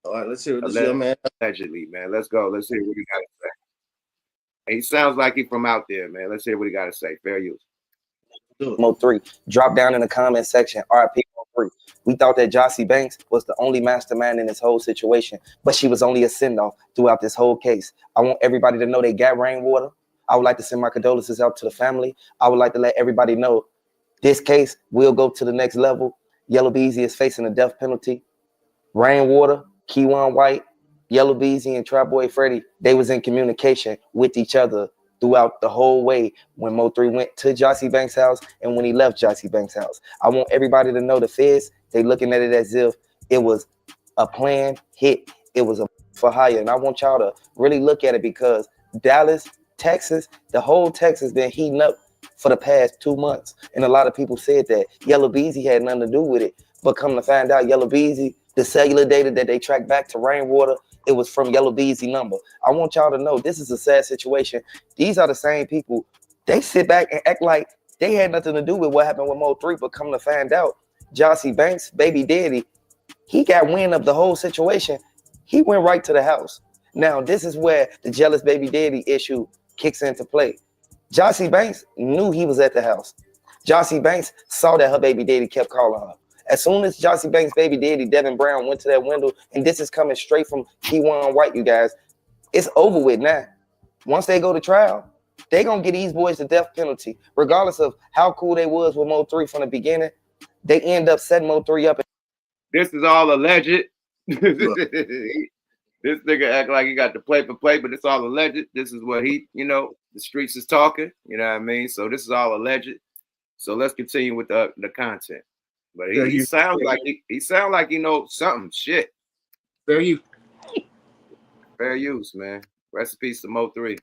All right, let's hear what this young man. Allegedly, man. Let's go. Let's hear what he got to say. He sounds like he's from out there, man. Let's hear what he got to say. Fair use. Mo3, drop down in the comment section. RIP Mo3. We thought that Jossie Banks was the only mastermind in this whole situation, but she was only a send-off throughout this whole case. I want everybody to know they got rainwater. I would like to send my condolences out to the family. I would like to let everybody know this case will go to the next level. Yella BEEZY is facing a death penalty. Rainwater, Keywan White, Yella BEEZY, and Trap Boy Freddy, they was in communication with each other throughout the whole way when Mo3 went to Jossie Banks' house and when he left Jossie Banks' house. I want everybody to know the feds, they looking at it as if it was a planned hit. It was a for hire. And I want y'all to really look at it because Dallas, Texas, the whole Texas been heating up for the past 2 months. And a lot of people said that Yella BEEZY had nothing to do with it. But come to find out, Yella BEEZY, the cellular data that they tracked back to Rainwater, it was from Yellow BEEZY number. I want y'all to know this is a sad situation. These are the same people. They sit back and act like they had nothing to do with what happened with Mo3, but come to find out, Jossie Banks, baby daddy, he got wind of the whole situation. He went right to the house. Now, this is where the jealous baby daddy issue kicks into play. Jossie Banks knew he was at the house. Jossie Banks saw that her baby daddy kept calling her. As soon as Jossie Banks' baby daddy, Devin Brown, went to that window, and this is coming straight from T1 White, you guys, it's over with now. Once they go to trial, they gonna get these boys the death penalty. Regardless of how cool they was with Mo3 from the beginning, they end up setting Mo3 up. This is all alleged. This nigga act like he got the play for play, but it's all alleged. This is what he, you know, the streets is talking. You know what I mean? So this is all alleged. So let's continue with the content. But he sounds like he sounds like he knows something. Shit. Fair use. Fair use, man. Rest in peace to Mo3.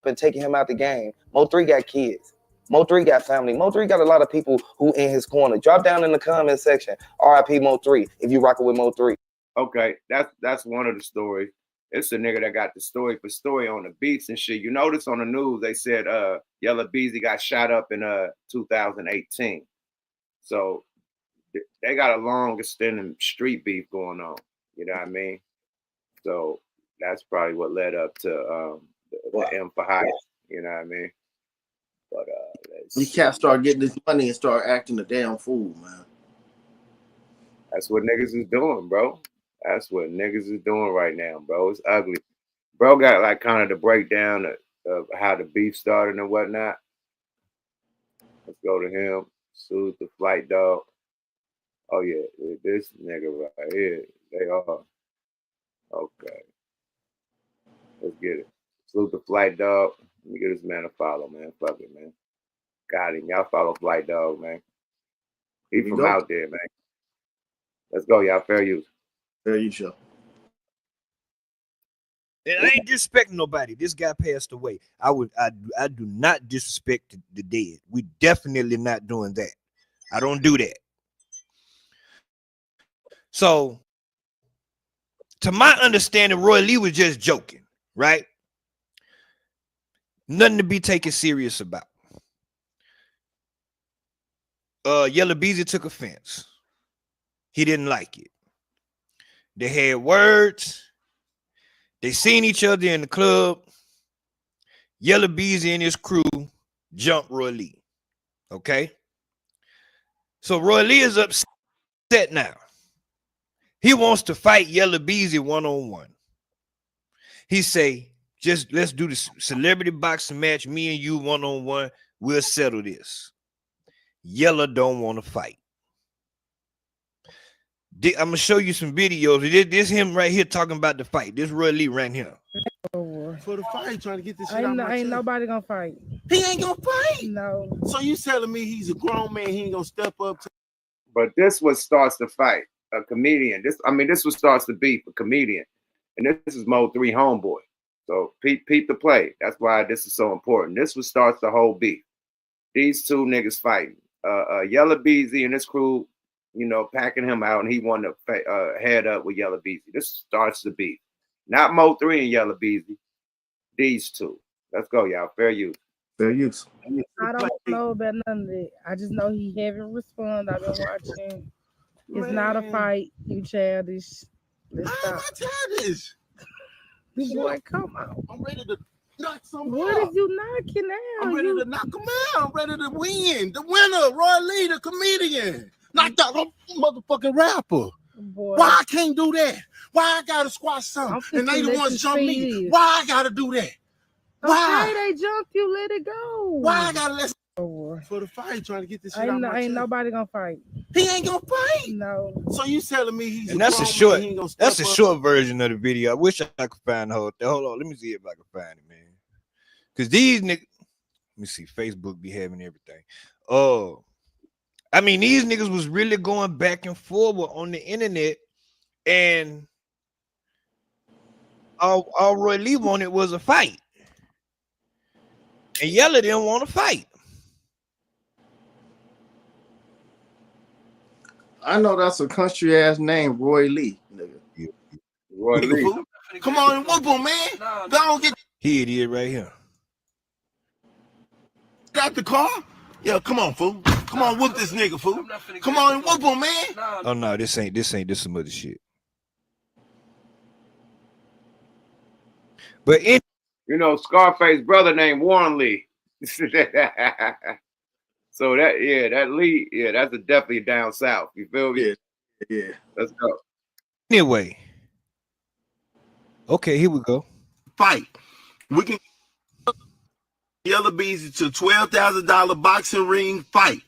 Been taking him out the game. Mo3 got kids. Mo3 got family. Mo3 got a lot of people who in his corner. Drop down in the comment section. RIP Mo3 if you rocking with Mo3. Okay, that's one of the stories. It's a nigga that got the story for story on the beats and shit. You notice on the news they said Yella BEEZY got shot up in 2018. So they got a long extended street beef going on. You know what I mean? So that's probably what led up to the M for hire. You know what I mean? But you can't start getting this money and start acting a damn fool, man. That's what niggas is doing, bro. That's what niggas is doing right now, bro. It's ugly. Bro got like kind of the breakdown of how the beef started and whatnot. Let's go to him. Soothe the flight dog. Oh yeah, this nigga right here. They are. Okay. Let's get it. Salute the flight dog. Let me get this man a follow, man. Fuck it, man. Got him. Y'all follow Flight Dog, man. He from out there, man. Let's go, y'all. Fair use. Fair use, show. And I ain't disrespecting nobody. This guy passed away. I do not disrespect the dead. We definitely not doing that. I don't do that. So, to my understanding, Roy Lee was just joking, right? Nothing to be taken serious about. Yella BEEZY took offense. He didn't like it. They had words. They seen each other in the club. Yella BEEZY and his crew jumped Roy Lee. Okay? So Roy Lee is upset now. He wants to fight Yella BEEZY one-on-one. He say, just let's do the celebrity boxing match, me and you one-on-one. We'll settle this. Yella don't want to fight. I'm gonna show you some videos. This him right here talking about the fight. This Roy Lee right here. For the fight, trying to get this shit ain't nobody gonna fight. He ain't gonna fight. No. So you telling me he's a grown man? He ain't gonna step up to. But this what starts the fight. A comedian. This what starts the beef. A comedian, and this is Mo3 homeboy. So peep the play. That's why this is so important. This what starts the whole beef. These two niggas fighting. Yella BEEZY and his crew, you know, packing him out, and he wanted to head up with Yella BEEZY. This starts the beef. Not Mo3 and Yella BEEZY. These two. Let's go, y'all. Fair use. Fair use. I don't know about none of that. I just know he haven't responded. I've been watching. It's not a fight. You childish. Let's stop. I'm not childish. This boy, come on. I'm ready to knock some. What is you knocking out? I'm ready to knock him out. I'm ready to win. The winner, Roy Lee, the comedian. Knocked out a motherfucking rapper. Boy. Why I can't do that? Why I gotta squash something? And they the ones jump me. Why I gotta do that? Why? Okay, they jumped you. Let it go. Why I gotta let for the fight, trying to get this shit out my ain't nobody gonna fight. He ain't gonna fight. No. So you telling me he's and that's a short. That's a short version of the video. I wish I could find the whole thing. Hold on, let me see if I can find it, man. Because these niggas, let me see. Facebook be having everything. Oh, I mean, these niggas was really going back and forward on the internet, and all Roy Lee wanted was a fight, and Yella didn't want to fight. I know that's a country ass name, Roy Lee, nigga. Roy Lee. Come on and whoop him, man. Go on, get Here it is right here. out the car. Yeah, come on, fool. Come on, whoop this nigga, fool. Come on and whoop him, man. Oh no, this some other shit. But in you know, Scarface brother named Warren Lee. So that Lee, that's definitely down south. You feel me? Yeah. Let's go. Anyway. Okay, here we go. Fight. We can Yella BEEZY to $12,000 boxing ring fight.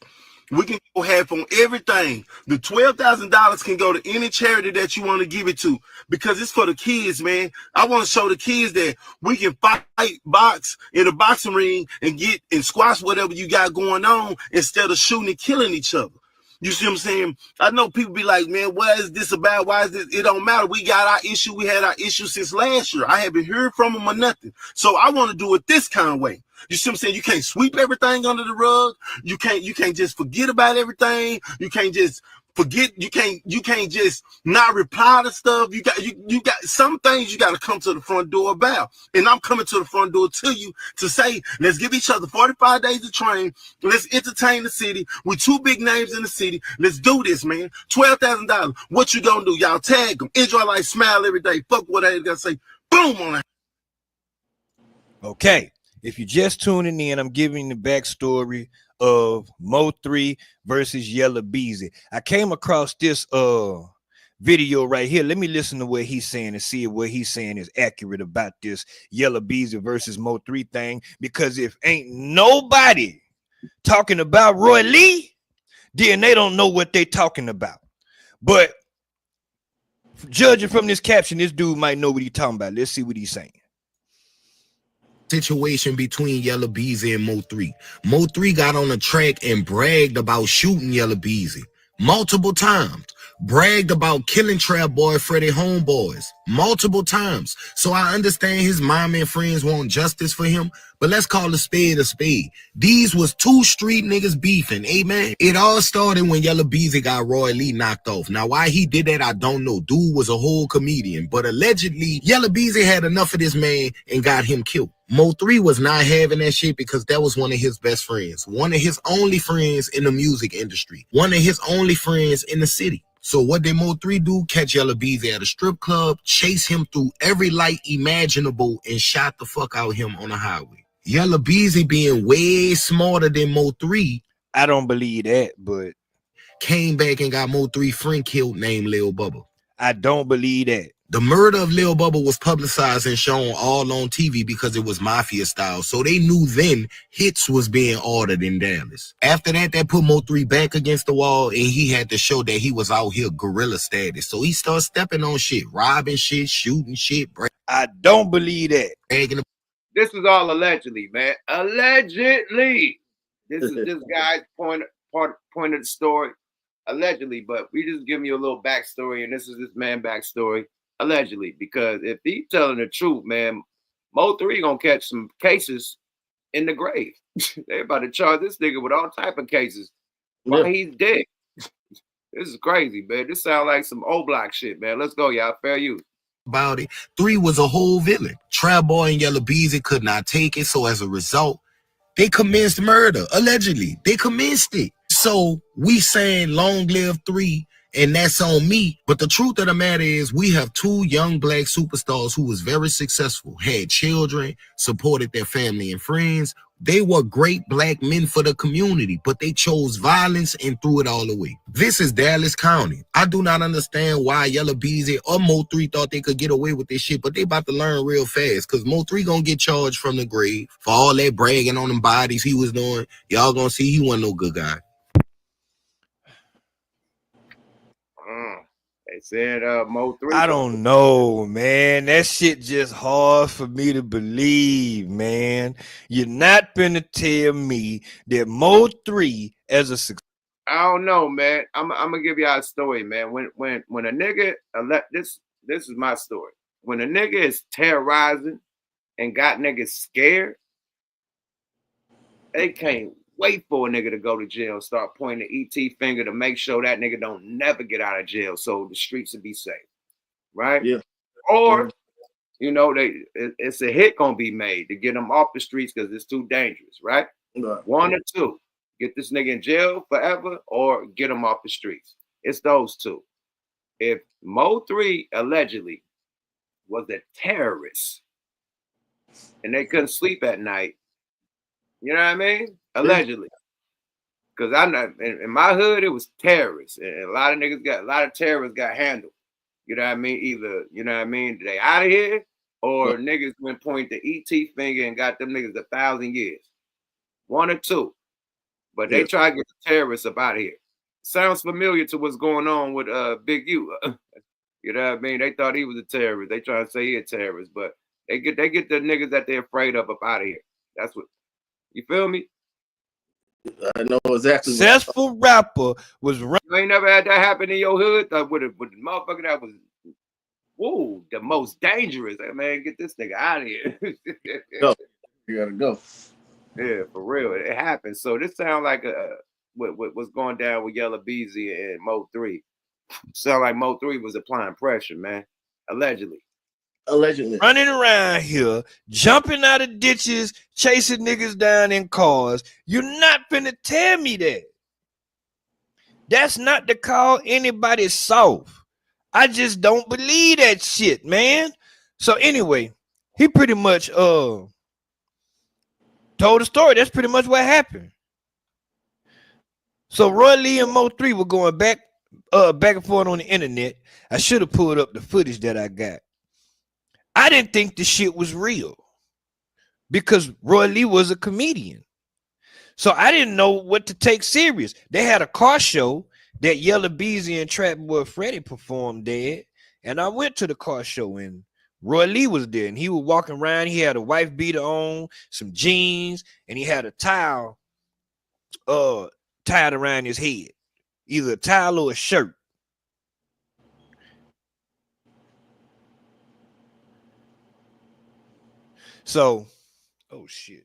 We can go half on everything. The $12,000 can go to any charity that you want to give it to because it's for the kids, man. I want to show the kids that we can fight, box in a boxing ring and get and squash whatever you got going on instead of shooting and killing each other. You see what I'm saying? I know people be like, man, what is this about? Why is this? It don't matter. We got our issue. We had our issue since last year. I haven't heard from them or nothing. So I want to do it this kind of way. You see what I'm saying? You can't sweep everything under the rug. You can't just forget about everything. You can't just forget. You can't just not reply to stuff. You got some things you got to come to the front door about. And I'm coming to the front door to you to say, let's give each other 45 days to train. Let's entertain the city. We're two big names in the city. Let's do this, man. $12,000. What you gonna do? Y'all tag them. Enjoy life, smile every day. Fuck what I gotta say. Boom on that. Okay. If you're just tuning in, I'm giving the backstory of MO3 versus Yella BEEZY. I came across this video right here. Let me listen to what he's saying and see if what he's saying is accurate about this Yella BEEZY versus MO3 thing. Because if ain't nobody talking about Roy Lee, then they don't know what they're talking about. But judging from this caption, this dude might know what he's talking about. Let's see what he's saying. Situation between Yella BEEZY and Mo3. Mo3 got on the track and bragged about shooting Yella BEEZY multiple times. Bragged about killing Trap Boy Freddie Homeboys multiple times. So I understand his mom and friends want justice for him, but let's call a spade a spade. These was two street niggas beefing, amen. It all started when Yella BEEZY got Roy Lee knocked off. Now why he did that, I don't know. Dude was a whole comedian, but allegedly Yella BEEZY had enough of this man and got him killed. Mo3 was not having that shit because that was one of his best friends, one of his only friends in the music industry, one of his only friends in the city. So what did Mo3 do? Catch Yella BEEZY at a strip club, chase him through every light imaginable, and shot the fuck out of him on the highway. Yella BEEZY, being way smarter than Mo3, I don't believe that, but came back and got Mo3 friend killed named Lil Bubba. I don't believe that. The murder of Lil Bubba was publicized and shown all on TV because it was mafia style. So they knew then hits was being ordered in Dallas. After that, that put Mo3 back against the wall and he had to show that he was out here guerrilla status. So he started stepping on shit, robbing shit, shooting shit. I don't believe that. This is all allegedly, man. Allegedly. This is this guy's point of the story. Allegedly, but we just giving you a little backstory, and this is this man backstory. Allegedly, because if he's telling the truth, man, Mo3 gonna catch some cases in the grave. They about to charge this nigga with all type of cases while he's dead. This is crazy, man. This sounds like some old block shit, man. Let's go, y'all. Fair use. About it. 3 was a whole villain. Trap Boy and Yella BEEZY could not take it, so as a result, they commenced murder. Allegedly, they commenced it. So we saying long live 3. And that's on me. But the truth of the matter is we have 2 young black superstars who was very successful, had children, supported their family and friends. They were great black men for the community, but they chose violence and threw it all away. This is Dallas County. I do not understand why Yella BEEZY or Mo3 thought they could get away with this shit, but they about to learn real fast because Mo3 gonna get charged from the grave for all that bragging on them bodies he was doing. Y'all gonna see he wasn't no good guy. They said Mo3. I don't know, man. That shit just hard for me to believe, man. You're not gonna tell me that Mo3 as a success. I don't know, man. I'm gonna give y'all a story, man. When a nigga this is my story. When a nigga is terrorizing and got niggas scared, they can't wait for a nigga to go to jail and start pointing the ET finger to make sure that nigga don't never get out of jail so the streets will be safe. Right? Yeah. Or you know, it's a hit gonna be made to get them off the streets because it's too dangerous, right? One or two. Get this nigga in jail forever or get him off the streets. It's those two. If MO3 allegedly was a terrorist and they couldn't sleep at night, you know what I mean? Allegedly. Because I know in my hood, it was terrorists. And a lot of terrorists got handled. You know what I mean? Either, you know what I mean, they out of here or niggas went point the ET finger and got them niggas 1,000 years. One or two. But they try to get the terrorists up out of here. Sounds familiar to what's going on with Big U. You know what I mean? They thought he was a terrorist. They try to say he a terrorist, but they get the niggas that they're afraid of up out of here. That's what you feel me? I know exactly. Successful rapper was running. You ain't never had that happen in your hood with the motherfucker that was the most dangerous. Hey, man, get this nigga out of here. Go. You gotta go. Yeah, for real. It happened. So this sound like what's going down with Yella BEEZY and Mo3. Sound like Mo3 was applying pressure, man. Allegedly. Running around here, jumping out of ditches, chasing niggas down in cars. You're not finna tell me that. That's not to call anybody soft. I just don't believe that shit, man. So anyway, he pretty much told the story. That's pretty much what happened. So Roy Lee and Mo3 were going back and forth on the internet. I should have pulled up the footage that I got. I didn't think the shit was real because Roy Lee was a comedian. So I didn't know what to take serious. They had a car show that Yella BEEZY and Trap Boy Freddy performed there. And I went to the car show and Roy Lee was there and he was walking around. He had a wife beater on, some jeans, and he had a towel tied around his head, either a towel or a shirt. So, oh shit.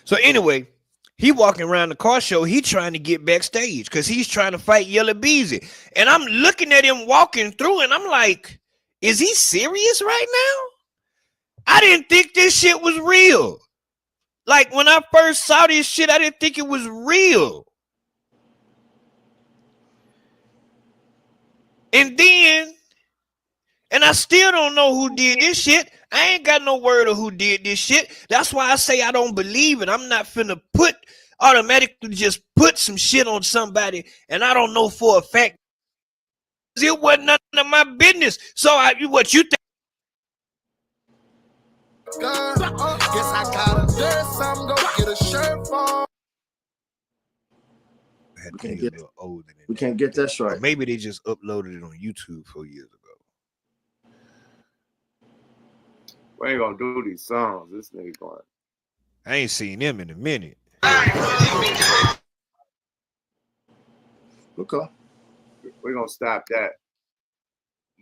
So anyway, he walking around the car show. He trying to get backstage because he's trying to fight Yella BEEZY. And I'm looking at him walking through and I'm like, is he serious right now? I didn't think this shit was real. Like when I first saw this shit, I didn't think it was real. And I still don't know who did this shit. I ain't got no word of who did this shit. That's why I say I don't believe it. I'm not finna automatically just put some shit on somebody and I don't know for a fact. It wasn't none of my business. So what you think? Guess I gotta do something, go get a shirt for. We can't get that right. Or maybe they just uploaded it on YouTube 4 years ago. We ain't gonna do these songs. This nigga going. I ain't seen them in a minute. Okay. We're gonna stop that.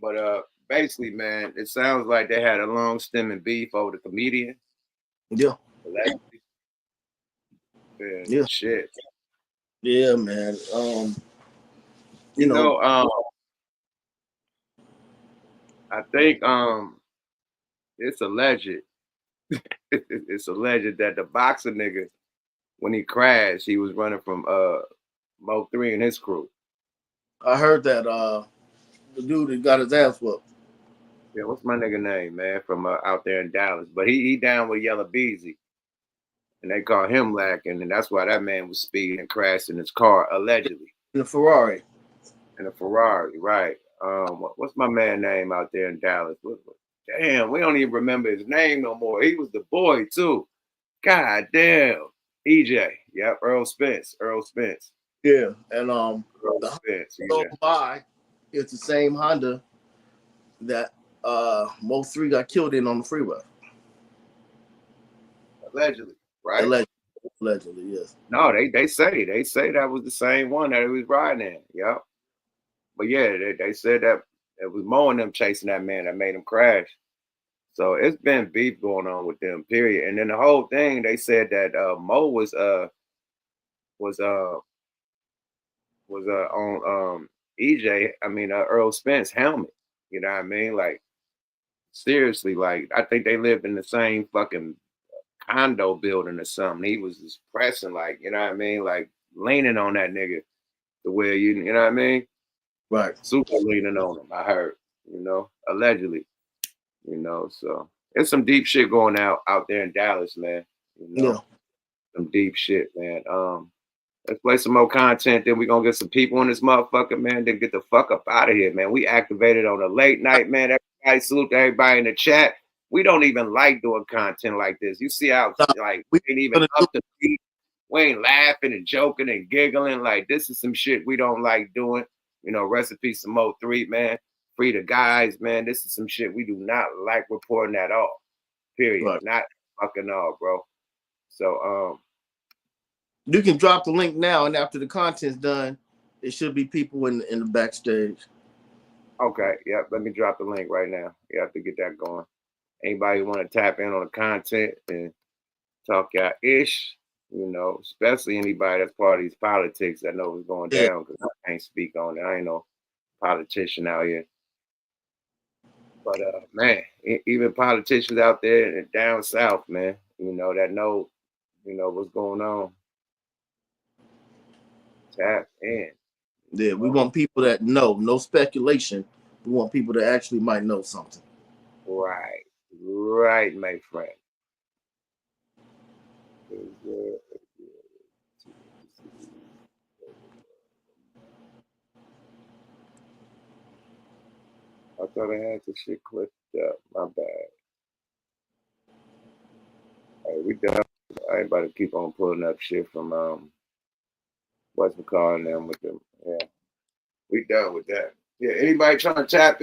But basically, man, it sounds like they had a long stemming beef over the comedian. Yeah. Yeah. Shit. Yeah, man. You know, I think it's alleged. It's alleged that the boxer nigga, when he crashed, he was running from Mo3 and his crew. I heard that the dude that got his ass whooped. Yeah, what's my nigga name, man, from out there in Dallas? But he down with Yella BEEZY. And they call him lacking, and that's why that man was speeding and crashed in his car, allegedly. In a Ferrari. In a Ferrari, right. What's my man name out there in Dallas? Damn, we don't even remember his name no more. He was the boy, too. God damn. EJ. Yep, Earl Spence. Yeah, and Earl Spence. by it's the same Honda that Mo3 got killed in on the freeway. Allegedly, right? Allegedly, yes. No, they say that was the same one that he was riding in. Yep. But yeah, they said that it was Mo and them chasing that man that made him crash. So it's been beef going on with them, period. And then the whole thing, they said that Mo was on EJ, Earl Spence helmet. You know what I mean? Like Seriously, like I think they lived in the same fucking condo building or something. He was just pressing, like, you know what I mean, like leaning on that nigga the way you know what I mean, right? Super leaning on him. I heard, you know, allegedly, you know. So it's some deep shit going out there in Dallas, man. You know, Yeah. some deep shit, man. Let's play some more content. Then we're gonna get some people in this motherfucker, man. Then get the fuck up out of here, man. We activated on a late night, man. Everybody salute to everybody in the chat. We don't even like doing content like this. You see how like we ain't even up to beat. We ain't laughing and joking and giggling. Like this is some shit we don't like doing. You know, recipe some MO3, man. Free the guys, man. This is some shit we do not like reporting at all. Period. Right. Not fucking all, bro. So you can drop the link now, and after the content's done, it should be people in the backstage. Okay, yep. Let me drop the link right now. You have to get that going. Anybody want to tap in on the content and talk y'all ish, you know, especially anybody that's part of these politics that know what's going down, because I can't speak on it. I ain't no politician out here. But man, even politicians out there and down south, man, you know, that know, you know, what's going on. Tap in. Yeah, we want people that know, no speculation. We want people that actually might know something. Right, my friend. I thought I had the shit clipped up. My bad. All right, we done. I ain't about to keep on pulling up shit from what's the calling them with them. Yeah, we done with that. Yeah, anybody trying to tap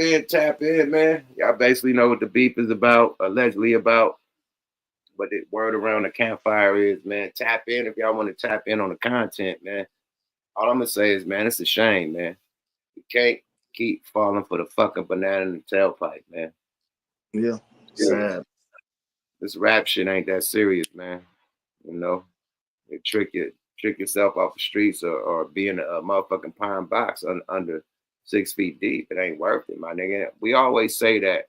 in, man. Y'all basically know what the beef is about, allegedly about. What the word around the campfire is, man. Tap in if y'all want to tap in on the content, man. All I'm gonna say is, man, it's a shame, man. You can't keep falling for the fucking banana in the tailpipe, man. Yeah, sad. This rap shit ain't that serious, man. You know, they trick yourself off the streets or be in a motherfucking pine box under 6 feet deep. It ain't worth it, my nigga. We always say that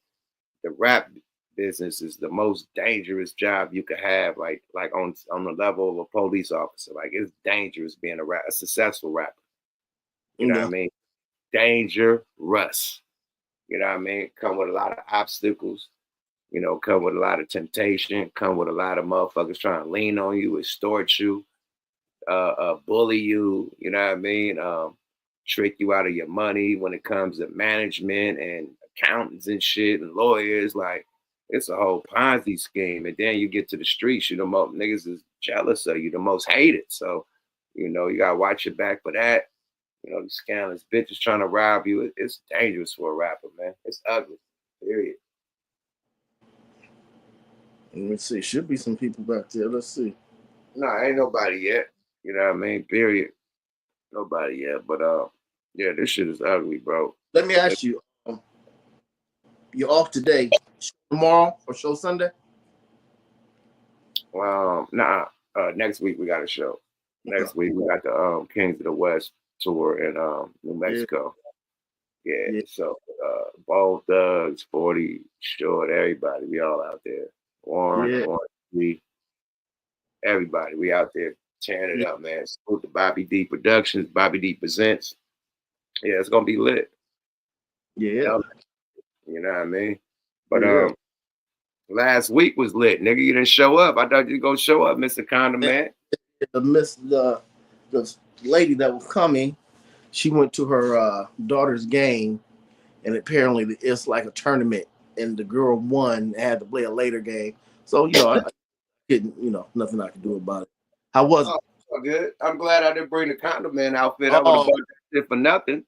the rap business is the most dangerous job you could have, like on the level of a police officer. Like it's dangerous being a successful rapper. You know what I mean? Dangerous. You know what I mean? Come with a lot of obstacles. You know, come with a lot of temptation. Come with a lot of motherfuckers trying to lean on you, extort you, bully you. You know what I mean? Trick you out of your money when it comes to management and accountants and shit and lawyers. Like it's a whole Ponzi scheme. And then you get to the streets, you the most niggas is jealous of you, the most hated. So, you know, you gotta watch your back for that. You know, these scandalous bitches trying to rob you. It's dangerous for a rapper, man. It's ugly. Period. Let me see. Should be some people back there. Let's see. No, ain't nobody yet. You know what I mean? Period. Nobody yet. But yeah, this shit is ugly, bro. Let me ask you. You're off today. Show tomorrow or show Sunday? Nah. Next week we got a show. Next week we got the Kings of the West tour in New Mexico. Yeah. So Ball Thugs, 40 Short, everybody, we all out there. Warren, everybody, we out there tearing it up, man. Salute to Bobby D Productions, Bobby D Presents. Yeah, it's gonna be lit. Yeah. You know what I mean? But last week was lit, nigga. You didn't show up. I thought you were gonna show up, Mr. Condom Man. The lady that was coming, she went to her daughter's game, and apparently it's like a tournament, and the girl won and had to play a later game. So, you know, I didn't, you know, nothing I could do about it. How was it? Oh, good. I'm glad I didn't bring the Condom Man outfit. I would have bought that shit for nothing.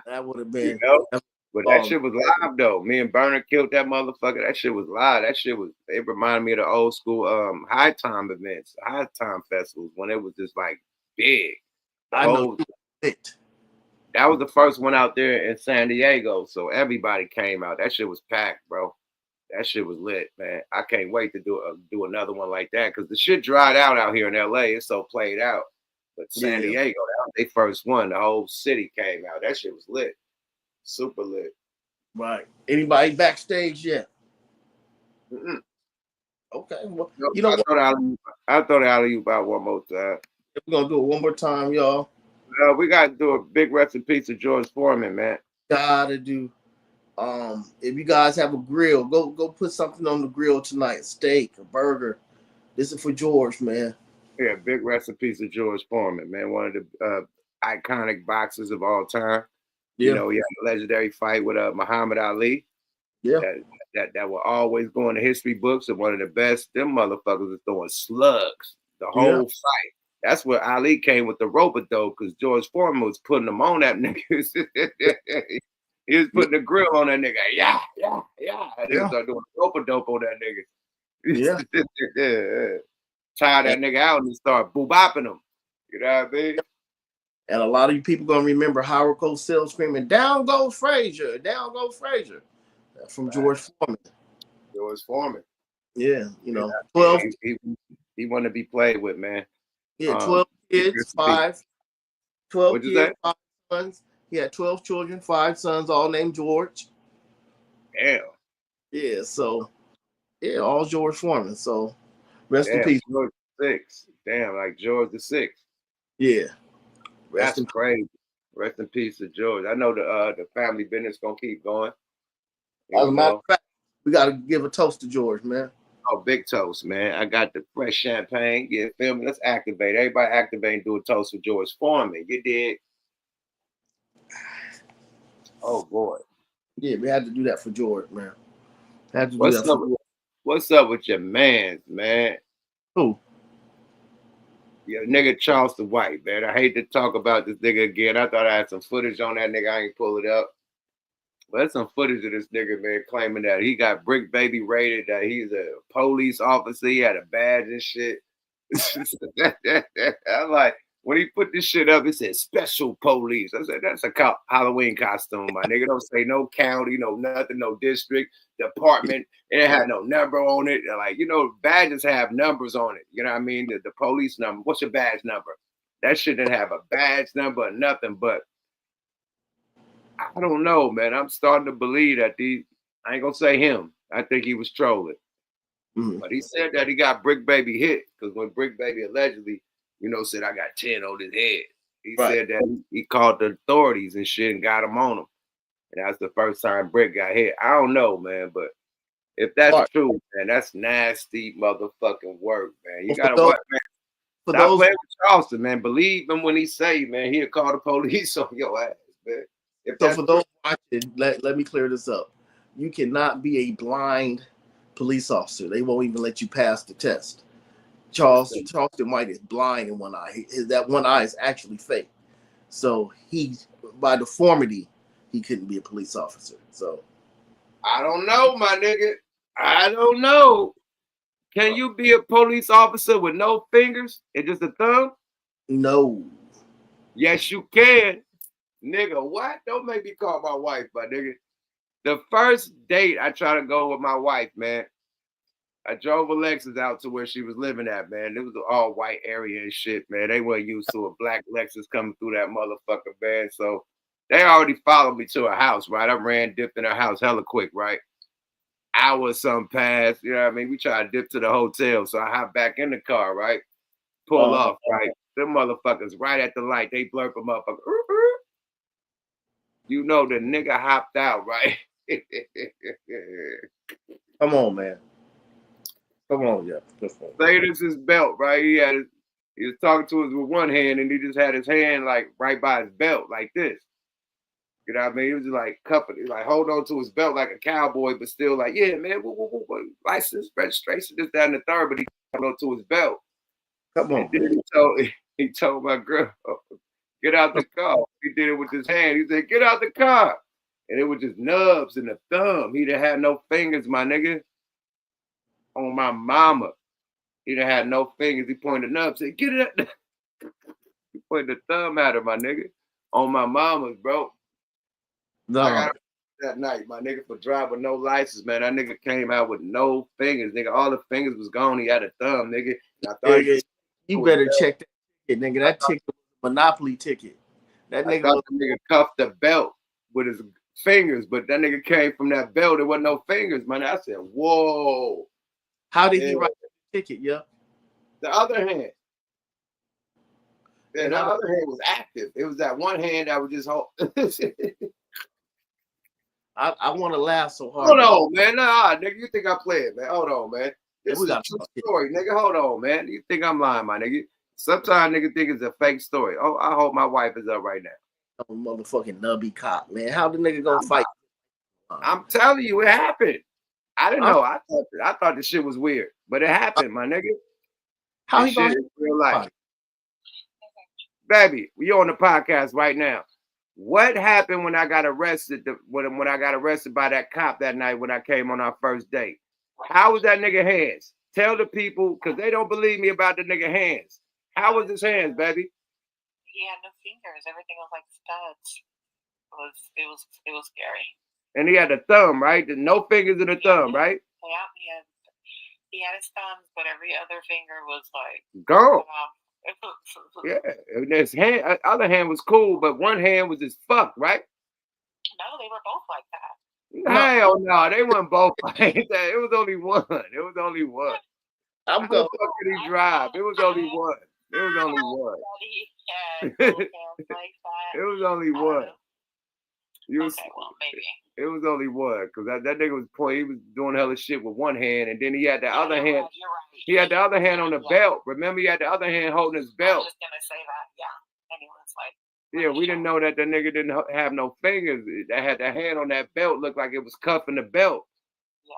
That would have been. You know? But that shit was live though. Me and Burner killed that motherfucker. That shit was live. That shit was. It reminded me of the old school high time events, high time festivals when it was just like big. That was the first one out there in San Diego, so everybody came out. That shit was packed, bro. That shit was lit, man. I can't wait to do another one like that because the shit dried out here in LA. It's so played out. But San Diego, that was their first one. The whole city came out. That shit was lit. Super lit. Right. Anybody backstage yet? Okay. Well, you know what? I thought the alley-oop out one more time. We're gonna do it one more time, y'all. We gotta do a big rest in peace to George Foreman, man. Gotta do. If you guys have a grill, go put something on the grill tonight. A steak, a burger. This is for George, man. Yeah, big rest in peace to George Foreman, man. One of the iconic boxers of all time. Yeah. You know, he had a legendary fight with Muhammad Ali. Yeah. That will always go in the history books and one of the best. Them motherfuckers was throwing slugs the whole fight. That's where Ali came with the rope-a-dope because George Foreman was putting them on that nigga. He was putting the grill on that nigga. Yeah. And he started doing rope-a-dope on that nigga. Yeah. Tie that nigga out and he started boop-bopping him. You know what I mean? And a lot of you people gonna remember Howard Cosell screaming, "Down goes Frazier! Down goes Frazier!" That's from George Foreman. George Foreman. Yeah, you know, 12. He wanted to be played with, man. Yeah, 12 kids, 5 kids, 5 sons. He had 12 children, 5 sons, all named George. Damn. Yeah, so all George Foreman. So rest in peace. George VI. Damn, like George VI. Yeah. That's crazy. Rest in peace to George. I know the family business gonna keep going. As a matter of fact, we gotta give a toast to George, man. Oh, big toast, man. I got the fresh champagne. Yeah, feel me? Let's activate. Everybody activate and do a toast for George Foreman. You did. Oh boy. Yeah, we had to do that for George, man. Had to do that for George. What's up with your mans, man? Who? Yeah, nigga Charleston White, man. I hate to talk about this nigga again. I thought I had some footage on that nigga. I ain't pull it up. But there's some footage of this nigga, man, claiming that he got BRICC baby rated, that he's a police officer. He had a badge and shit. I'm like, when he put this shit up, it said special police. I said, that's a Halloween costume, my nigga. Don't say no county, no nothing, no district, department. It had no number on it. Like, you know, badges have numbers on it. You know what I mean? The police number. What's your badge number? That shit didn't have a badge number or nothing, but I don't know, man. I'm starting to believe that I ain't gonna say him. I think he was trolling. But he said that he got BRICC baby hit because when BRICC baby allegedly, you know, said I got 10 on his head. He said that he called the authorities and shit and got him on him. And that's the first time BRICC got hit. I don't know, man, but if that's true, man, that's nasty motherfucking work, man. You gotta watch, man. Stop playing with Charleston, man. Believe him when he say, man, he'll call the police on your ass, man. So for those watching, let me clear this up. You cannot be a blind police officer. They won't even let you pass the test. Charleston White is blind in one eye. That one eye is actually fake. So he, by deformity, he couldn't be a police officer. So I don't know, my nigga. I don't know. Can you be a police officer with no fingers and just a thumb? No. Yes, you can. Nigga, what? Don't make me call my wife, my nigga. The first date I tried to go with my wife, man, I drove a Lexus out to where she was living at, man. It was an all-white area and shit, man. They weren't used to a black Lexus coming through that motherfucker, man. So they already followed me to her house, right? I dipped in her house hella quick, right? Hours some passed, you know what I mean? We tried to dip to the hotel, so I hop back in the car, right? Pull off, right? Them motherfuckers right at the light, they blurp them up. You know the nigga hopped out, right? Come on, man. Come on, yeah. Say this his belt, right? He was talking to us with one hand, and he just had his hand like right by his belt, like this. You know what I mean? He was just like cupping, like hold on to his belt like a cowboy, but still like, yeah, man, license, registration, this, that, and the third, but he held on to his belt. Come on. And then he told my girl, get out the car. He did it with his hand. He said, get out the car. And it was just nubs and the thumb. He didn't have no fingers, my nigga. On my mama. He didn't have no fingers. He pointed the nub, said, get it. He pointed the thumb at her, my nigga. On my mama's, bro. No. I got that night, my nigga, for driving no license, man. That nigga came out with no fingers, nigga. All the fingers was gone. He had a thumb, nigga. And I thought you better check that ticket, nigga. That ticket was a Monopoly ticket. That nigga cuffed the belt with fingers, but that nigga came from that belt. There wasn't no fingers, man. I said, whoa. How did he write the ticket? Yeah. The other hand. Yeah, And the how other hand was active. It was that one hand that was just hold. I want to laugh so hard. Hold on, man. Nah, nigga, you think I play it, man? Hold on, man. This we is a got true story, nigga. Hold on, man. You think I'm lying, my nigga? Sometimes nigga think it's a fake story. Oh, I hope my wife is up right now. Oh, motherfucking nubby cop, man. How the nigga gonna fight? I'm telling you, it happened. I didn't know. I thought the shit was weird, but it happened, my nigga. How This he gonna shit is real life? Baby, we on the podcast right now. What happened when I got arrested? When I got arrested by that cop that night when I came on our first date? How was that nigga hands? Tell the people, because they don't believe me about the nigga hands. How was his hands, baby? He had no fingers. Everything was like studs. It was scary. And he had a thumb, right? No fingers in the thumb, right? Yeah, he had his thumbs, but every other finger was like gone. Yeah, and his hand, other hand was cool, but one hand was just fucked, right? No, they were both like that. Hell no, they weren't both like that. It was only one. It was only one. I'm How going. the fuck did he drive? It was only one. It was only one. It was only one. Okay, well, maybe. It was only one, because that nigga was he was doing hella shit with one hand, and then he had the other hand. You're right. He had the other hand on the belt. Remember, he had the other hand holding his I belt. was just gonna say that, yeah. And he was like, Yeah, we didn't know that the nigga didn't have no fingers. That had the hand on that belt looked like it was cuffing the belt. yeah,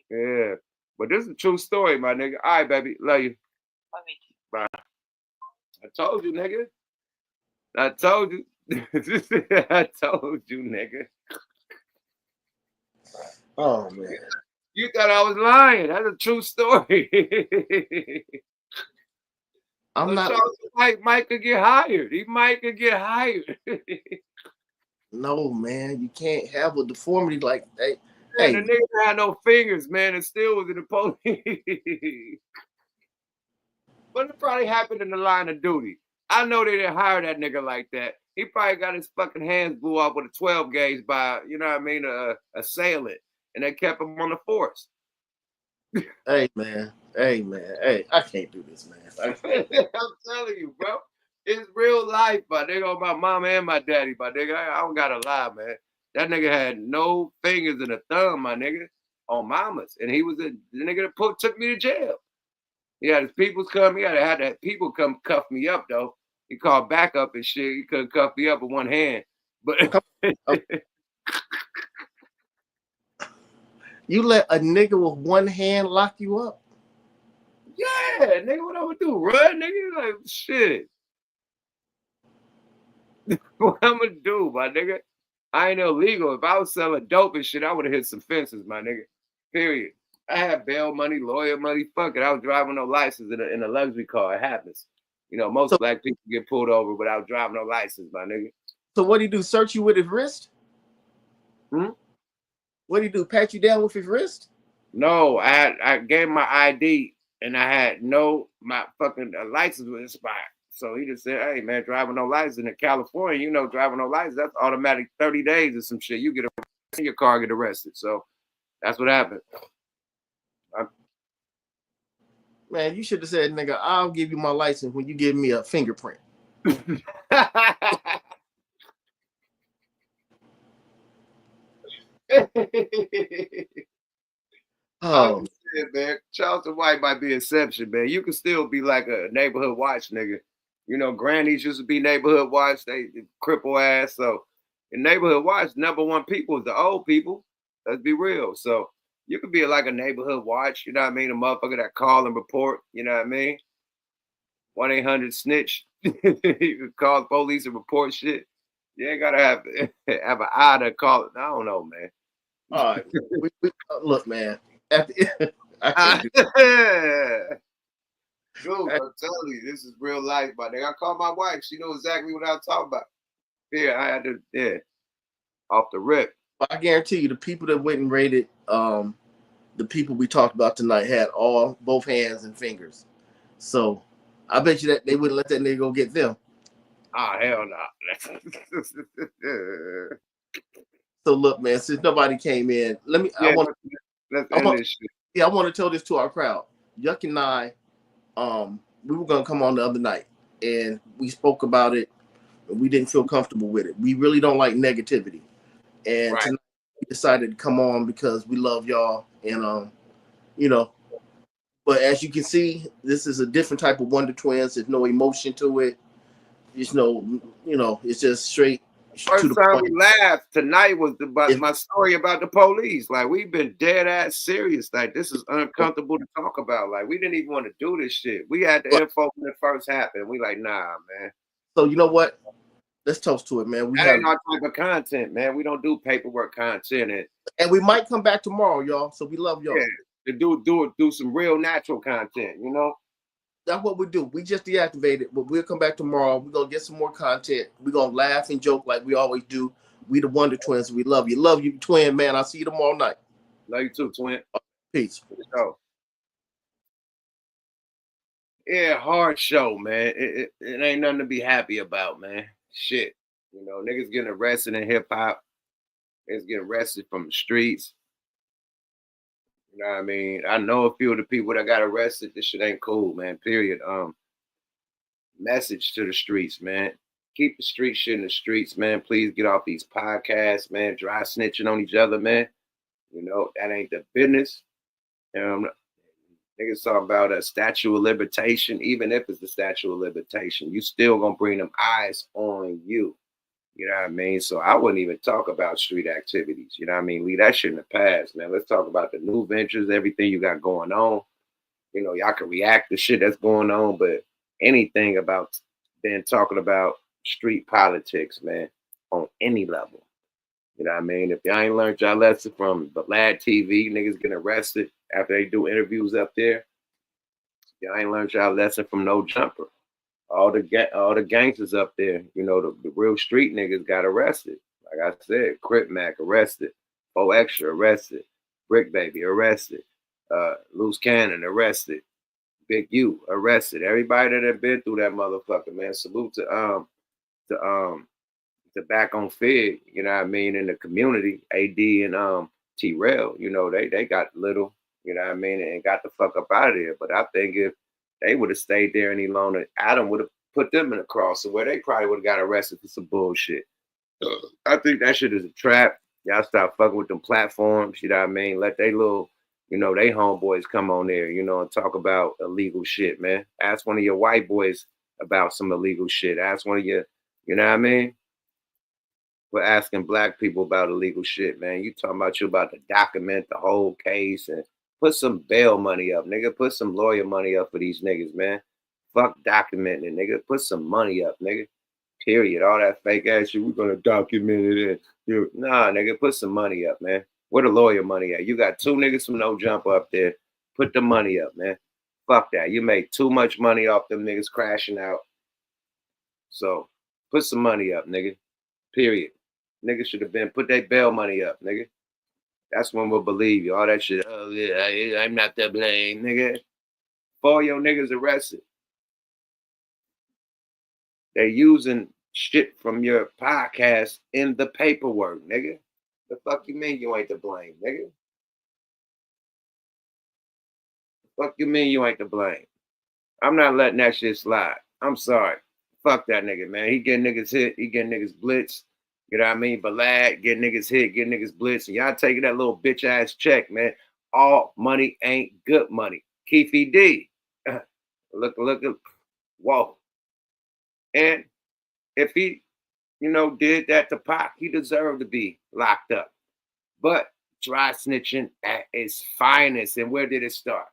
you're right. Yeah, but this is a true story, my nigga. All right, baby, love you. Love you too. Bye. I told you, nigga. I told you. I told you, nigga. Oh man. You thought I was lying. That's a true story. I'm not. Mike could get hired. He might could get hired. No, man, you can't have a deformity like that. Hey, the nigga had no fingers, man, and still was in the police. But it probably happened in the line of duty. I know they didn't hire that nigga like that. He probably got his fucking hands blew off with a 12 gauge by, you know what I mean, a assailant, and they kept him on the force. Hey, man. Hey, I can't do this, man. I'm telling you, bro. It's real life, my nigga. My mom and my daddy, my nigga. I don't gotta lie, man. That nigga had no fingers and a thumb, my nigga, on mamas. And he was the nigga that took me to jail. He had his peoples come. He had to people come cuff me up, though. He called backup and shit. He couldn't cuff me up with one hand. But you let a nigga with one hand lock you up? Yeah, nigga, what I'm gonna do? Run, nigga? Like, shit. What I'm gonna do, my nigga? I ain't illegal. If I was selling dope and shit, I would have hit some fences, my nigga. Period. I had bail money, lawyer money. Fuck it. I was driving no license in a luxury car. It happens. You know, most black people get pulled over without driving no license, my nigga. So what do you do? Search you with his wrist? What do you do? Pat you down with his wrist? No, I gave my ID and I had my fucking license was expired. So he just said, hey, man, driving no license in California, you know, driving no license, that's automatic 30 days or some shit. You get arrested, your car get arrested. So that's what happened. Man, you should have said, nigga, I'll give you my license when you give me a fingerprint. Oh, shit, man. Charleston White might be exception, man. You can still be like a neighborhood watch nigga. You know, grannies used to be neighborhood watch. They cripple ass. So in neighborhood watch, number one people is the old people. Let's be real. So you could be like a neighborhood watch. You know what I mean? A motherfucker that call and report. You know what I mean? 1-800-SNITCH. You can call the police and report shit. You ain't gotta have an eye to call it. I don't know, man. All right. Look, man. I can't do Dude, I'm telling you, this is real life, my nigga. I called my wife. She knows exactly what I'm talking about. Yeah, I had to, off the rip. I guarantee you, the people that went and raided, the people we talked about tonight had both hands and fingers. So I bet you that they wouldn't let that nigga go get them. Oh, hell no. So look, man, since nobody came in, let's end this shit. Yeah, I want to tell this to our crowd. Yuck and I, we were gonna come on the other night, and we spoke about it, and we didn't feel comfortable with it. We really don't like negativity, and tonight we decided to come on because we love y'all, and you know. But as you can see, this is a different type of Wonder Twins. There's no emotion to it. There's no, it's just straight. First time we laughed tonight was my story about the police. Like, we've been dead ass serious. Like, this is uncomfortable to talk about. Like, we didn't even want to do this shit. We had the info when it first happened. We like, nah, man. So you know what? Let's toast to it, man. That ain't our type of content, man. We don't do paperwork content. And we might come back tomorrow, y'all. So we love y'all. Yeah, to do some real natural content, you know? That's what we do. We just deactivated, but we'll come back tomorrow. We're gonna get some more content. We're gonna laugh and joke like we always do. We the Wonder Twins. We love you. Love you, twin, man. I'll see you tomorrow night. Love you too, twin. Peace. So, yeah, hard show, man. It ain't nothing to be happy about, man. Shit. You know, niggas getting arrested in hip hop. Niggas getting arrested from the streets. You know what I mean? I know a few of the people that got arrested. This shit ain't cool, man. Period. Message to the streets, man. Keep the street shit in the streets, man. Please get off these podcasts, man. Dry snitching on each other, man. You know, that ain't the business. Niggas talk about a statute of limitation. Even if it's the statute of limitation, you still gonna bring them eyes on you. You know what I mean? So I wouldn't even talk about street activities. You know what I mean? Leave that shit in the past, man. Let's talk about the new ventures, everything you got going on. You know, y'all can react to shit that's going on, but anything about then talking about street politics, man, on any level. You know what I mean? If y'all ain't learned y'all lesson from the Lad TV, niggas getting arrested after they do interviews up there. Y'all ain't learned y'all lesson from No Jumper. All the gangsters up there, you know, the real street niggas got arrested. Like I said, Crip Mac arrested, 4 Extra arrested, BRICC Baby arrested, Loose Cannon arrested, Big U arrested. Everybody that have been through that motherfucker, man. Salute to Back on Fig, you know what I mean, in the community, AD and T-Rail, you know, they got little, you know what I mean, and got the fuck up out of there. But I think if they would have stayed there any longer, Adam would have put them in a crosser where they probably would have got arrested for some bullshit. I think that shit is a trap. Y'all stop fucking with them platforms, you know what I mean? Let they little, you know, they homeboys come on there, you know, and talk about illegal shit, man. Ask one of your white boys about some illegal shit. Ask one of your, you know what I mean? We're asking black people about illegal shit, man. You talking about you about to document the whole case and put some bail money up, nigga. Put some lawyer money up for these niggas, man. Fuck documenting it, nigga. Put some money up, nigga. Period. All that fake ass shit, we're gonna document it. Nah, nigga, put some money up, man. Where the lawyer money at? You got 2 niggas from No Jump up there. Put the money up, man. Fuck that. You made too much money off them niggas crashing out. So put some money up, nigga. Period. Niggas should have been put their bail money up, nigga. That's when we'll believe you. All that shit. Oh yeah, I'm not to blame, nigga. 4 your niggas arrested. They're using shit from your podcast in the paperwork, nigga. The fuck you mean you ain't to blame, nigga? The fuck you mean you ain't to blame? I'm not letting that shit slide. I'm sorry. Fuck that nigga, man. He getting niggas hit. He getting niggas blitzed. You know what I mean? Balad, get niggas hit, get niggas blitzed. And y'all taking that little bitch ass check, man. All money ain't good money. Keefy D. Look, whoa. And if he, you know, did that to Pac, he deserved to be locked up. But dry snitching at its finest. And where did it start?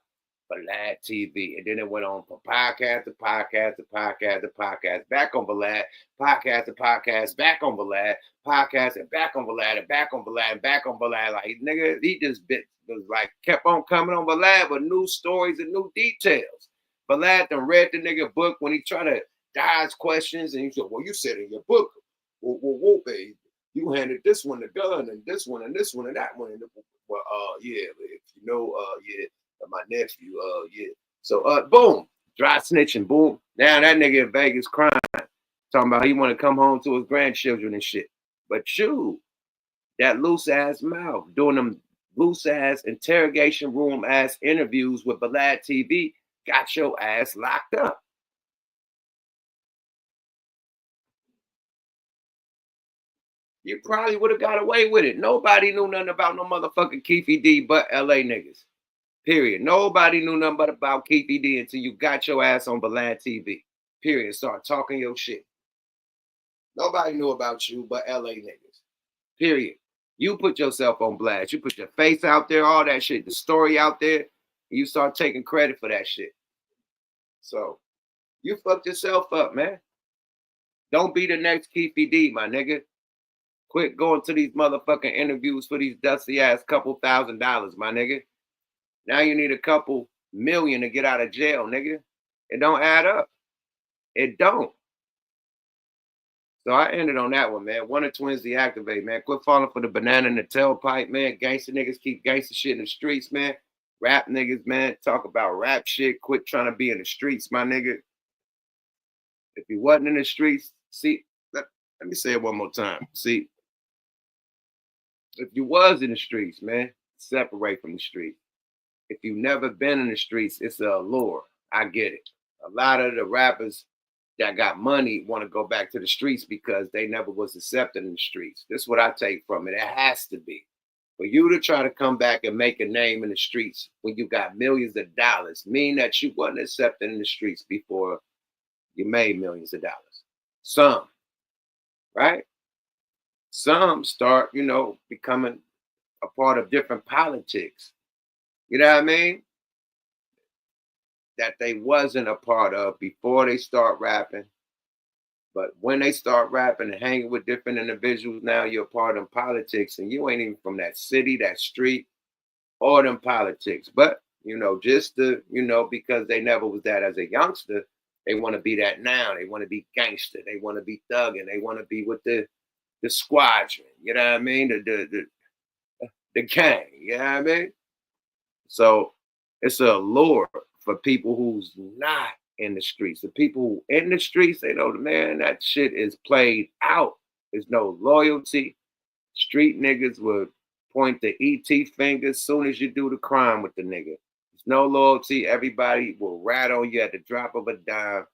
Balad TV. And then it went on from podcast to podcast to podcast to podcast. Back on Balad. Podcast to podcast. Back on Balad. Podcast and back on Balad and back on Balad and back on Balad. Like, nigga, he just was like, kept on coming on Balad with new stories and new details. Balad done read the nigga book when he tried to dodge questions. And he said, well, you said in your book, whoa, baby, you handed this one the gun and this one and this one and that one. And well, yeah, if you know, yeah. My nephew, yeah. So, boom, dry snitching, boom. Now that nigga in Vegas crying, talking about he want to come home to his grandchildren and shit. But you that loose ass mouth, doing them loose ass interrogation room ass interviews with Balad TV, got your ass locked up. You probably would have got away with it. Nobody knew nothing about no motherfucking Keefy D but LA niggas. Period. Nobody knew nothing about Keefy D until you got your ass on Balad TV. Period. Start talking your shit. Nobody knew about you but LA niggas. Period. You put yourself on blast. You put your face out there, all that shit, the story out there, and you start taking credit for that shit. So you fucked yourself up, man. Don't be the next Keefy D, my nigga. Quit going to these motherfucking interviews for these dusty ass couple $1,000s, my nigga. Now you need a couple million to get out of jail, nigga. It don't add up. It don't. So I ended on that one, man. One of TWINZ deactivate, man. Quit falling for the banana in the tailpipe, man. Gangster niggas keep gangster shit in the streets, man. Rap niggas, man. Talk about rap shit. Quit trying to be in the streets, my nigga. If you wasn't in the streets, see, let me say it one more time. See, if you was in the streets, man, separate from the streets. If you never been in the streets, it's a allure. I get it. A lot of the rappers that got money want to go back to the streets because they never was accepted in the streets. This is what I take from it. It has to be. For you to try to come back and make a name in the streets when you got millions of dollars, mean that you wasn't accepted in the streets before you made millions of dollars. Some, right? Some start, you know, becoming a part of different politics. You know what I mean? That they wasn't a part of before they start rapping. But when they start rapping and hanging with different individuals, now you're a part of politics and you ain't even from that city, that street, or them politics. But, you know, just to, you know, because they never was that as a youngster, they want to be that now. They want to be gangster. They want to be thugging. They want to be with the squadron. You know what I mean? The gang. You know what I mean? So it's a allure for people who's not in the streets. The people who in the streets, they know, man, that shit is played out. There's no loyalty. Street niggas will point the ET finger as soon as you do the crime with the nigga. There's no loyalty. Everybody will rat on you at the drop of a dime.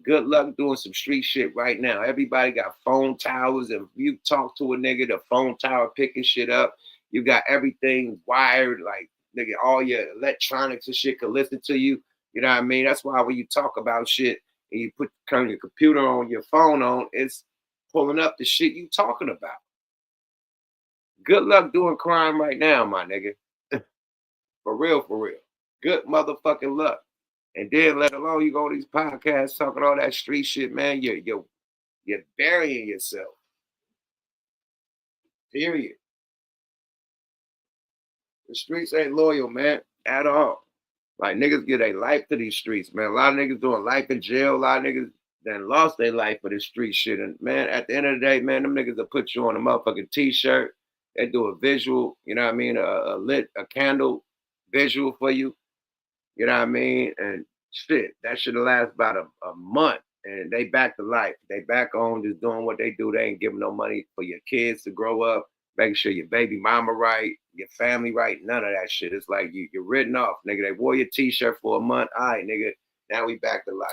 Good luck doing some street shit right now. Everybody got phone towers, and you talk to a nigga, the phone tower picking shit up. You got everything wired, like, nigga, all your electronics and shit can listen to you. You know what I mean? That's why when you talk about shit and you turn your computer on, your phone on, it's pulling up the shit you talking about. Good luck doing crime right now, my nigga. For real, for real. Good motherfucking luck. And then let alone you go to these podcasts talking all that street shit, man. You're burying yourself. Period. The streets ain't loyal, man, at all. Like, niggas give their life to these streets, man. A lot of niggas doing life in jail. A lot of niggas then lost their life for this street shit. And, man, at the end of the day, man, them niggas will put you on a motherfucking T-shirt. They do a visual, you know what I mean, a candle visual for you. You know what I mean? And shit, that should have lasted about a month. And they back to life. They back on just doing what they do. They ain't giving no money for your kids to grow up, making sure your baby mama right, your family right, none of that shit. It's like you're written off, nigga. They wore your T-shirt for a month. All right, nigga, now we back to life.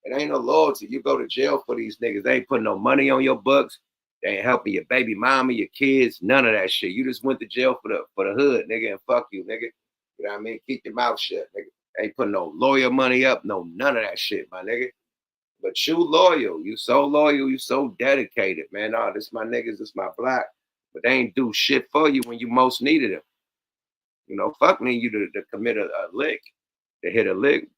It ain't no loyalty. You go to jail for these niggas. They ain't putting no money on your books. They ain't helping your baby mama, your kids, none of that shit. You just went to jail for the hood, nigga, and fuck you, nigga. You know what I mean? Keep your mouth shut, nigga. Ain't putting no lawyer money up, no none of that shit, my nigga. But you loyal. You so loyal. You so dedicated, man. Oh, this my niggas, this my block. But they ain't do shit for you when you most needed them. You know, fuck me, you to commit a lick, to hit a lick.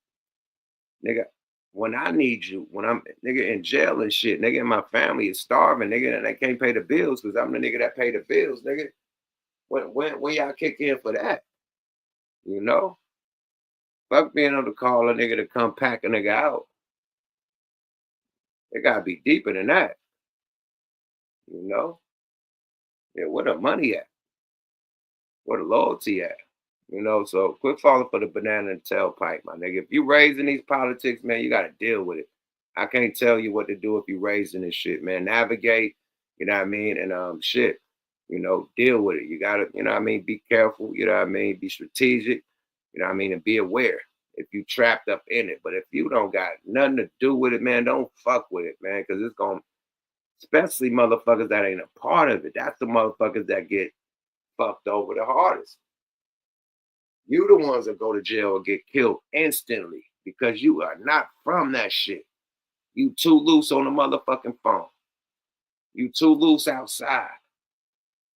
Nigga, when I need you, when I'm, nigga, in jail and shit, nigga, and my family is starving, nigga, and they can't pay the bills because I'm the nigga that pay the bills, nigga. When y'all kick in for that? You know? Fuck being able to call a nigga to come pack a nigga out. It gotta be deeper than that. You know? Yeah, where the money at? Where the loyalty at? You know, so quit falling for the banana and tailpipe, my nigga. If you raising these politics, man, you gotta deal with it. I can't tell you what to do if you raising this shit, man. Navigate, you know what I mean? And shit. You know, deal with it. You gotta, you know what I mean, be careful, you know what I mean, be strategic, you know what I mean, and be aware if you trapped up in it. But if you don't got nothing to do with it, man, don't fuck with it, man, because it's gonna, especially motherfuckers that ain't a part of it. That's the motherfuckers that get fucked over the hardest. You the ones that go to jail or get killed instantly because you are not from that shit. You too loose on the motherfucking phone. You too loose outside.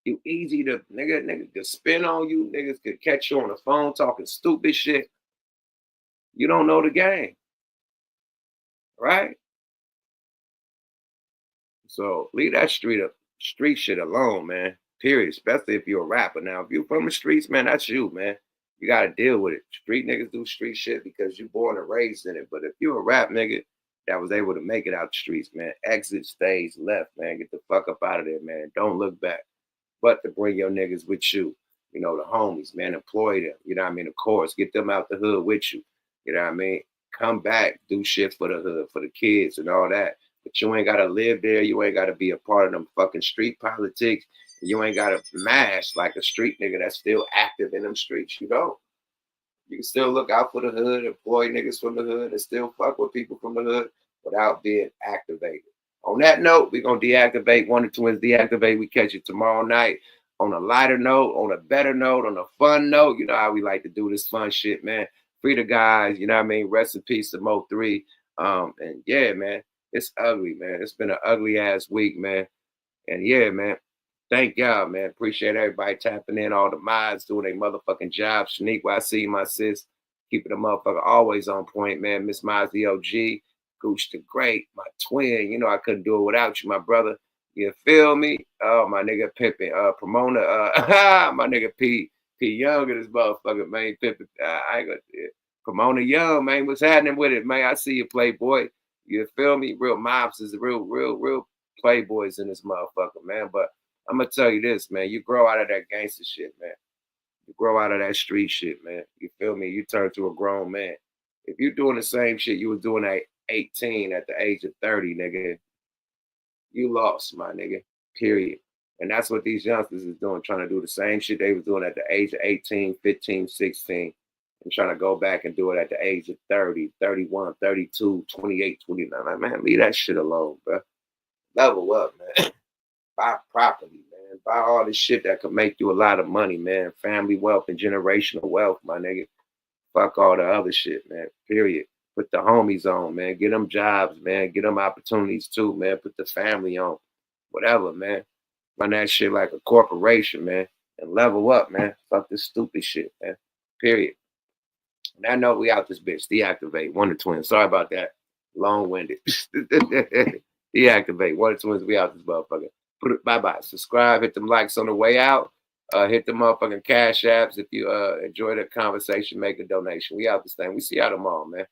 You easy to nigga to spin on you. Niggas could catch you on the phone talking stupid shit. You don't know the game, right? So leave that street shit alone, man. Period. Especially if you're a rapper. Now, if you're from the streets, man, that's you, man. You gotta deal with it. Street niggas do street shit because you're born and raised in it. But if you're a rap nigga that was able to make it out the streets, man, exit stage left, man. Get the fuck up out of there, man. Don't look back. But to bring your niggas with you, you know, the homies, man, employ them, you know what I mean? Of course, get them out the hood with you, you know what I mean? Come back, do shit for the hood, for the kids and all that. But you ain't got to live there. You ain't got to be a part of them fucking street politics. You ain't got to mash like a street nigga that's still active in them streets. You don't. You can still look out for the hood, employ niggas from the hood, and still fuck with people from the hood without being activated. On that note, we're going to deactivate One of the Twins Deactivate. We catch you tomorrow night on a lighter note, on a better note, on a fun note. You know how we like to do this fun shit, man. Free the guys, you know what I mean? Rest in peace to MO3. And yeah, man, it's ugly, man. It's been an ugly ass week, man. And yeah, man, thank y'all, man. Appreciate everybody tapping in, all the mods doing their motherfucking job. Shanique, I see my sis, keeping the motherfucker always on point, man. Miss Miles, the OG. Gooch the Great, my twin. You know I couldn't do it without you, my brother. You feel me? Oh, my nigga Pimpin, Pomona, my nigga P Young and this motherfucker, man. Pimpin, I ain't gonna Pomona Young, man. What's happening with it, man? I see you, Playboy. You feel me? Real mobs is real playboys in this motherfucker, man. But I'm gonna tell you this, man. You grow out of that gangster shit, man. You grow out of that street shit, man. You feel me? You turn to a grown man. If you're doing the same shit you was doing at 18 at the age of 30, nigga, you lost, my nigga, period. And that's what these youngsters is doing, trying to do the same shit they was doing at the age of 18, 15, 16, and trying to go back and do it at the age of 30, 31, 32, 28, 29. Like, man, leave that shit alone, bro. Level up, man. Buy property, man. Buy all this shit that could make you a lot of money, man. Family wealth and generational wealth, my nigga. Fuck all the other shit, man, period. Put the homies on, man. Get them jobs, man. Get them opportunities too, man. Put the family on. Whatever, man. Run that shit like a corporation, man. And level up, man. Fuck this stupid shit, man. Period. And I know we out this bitch. Deactivate One of the Twins. Sorry about that. Long-winded. Deactivate One of the Twins. We out this motherfucker. Bye-bye. Subscribe. Hit them likes on the way out. Hit the motherfucking cash apps. If you enjoy the conversation, make a donation. We out this thing. We see y'all tomorrow, man.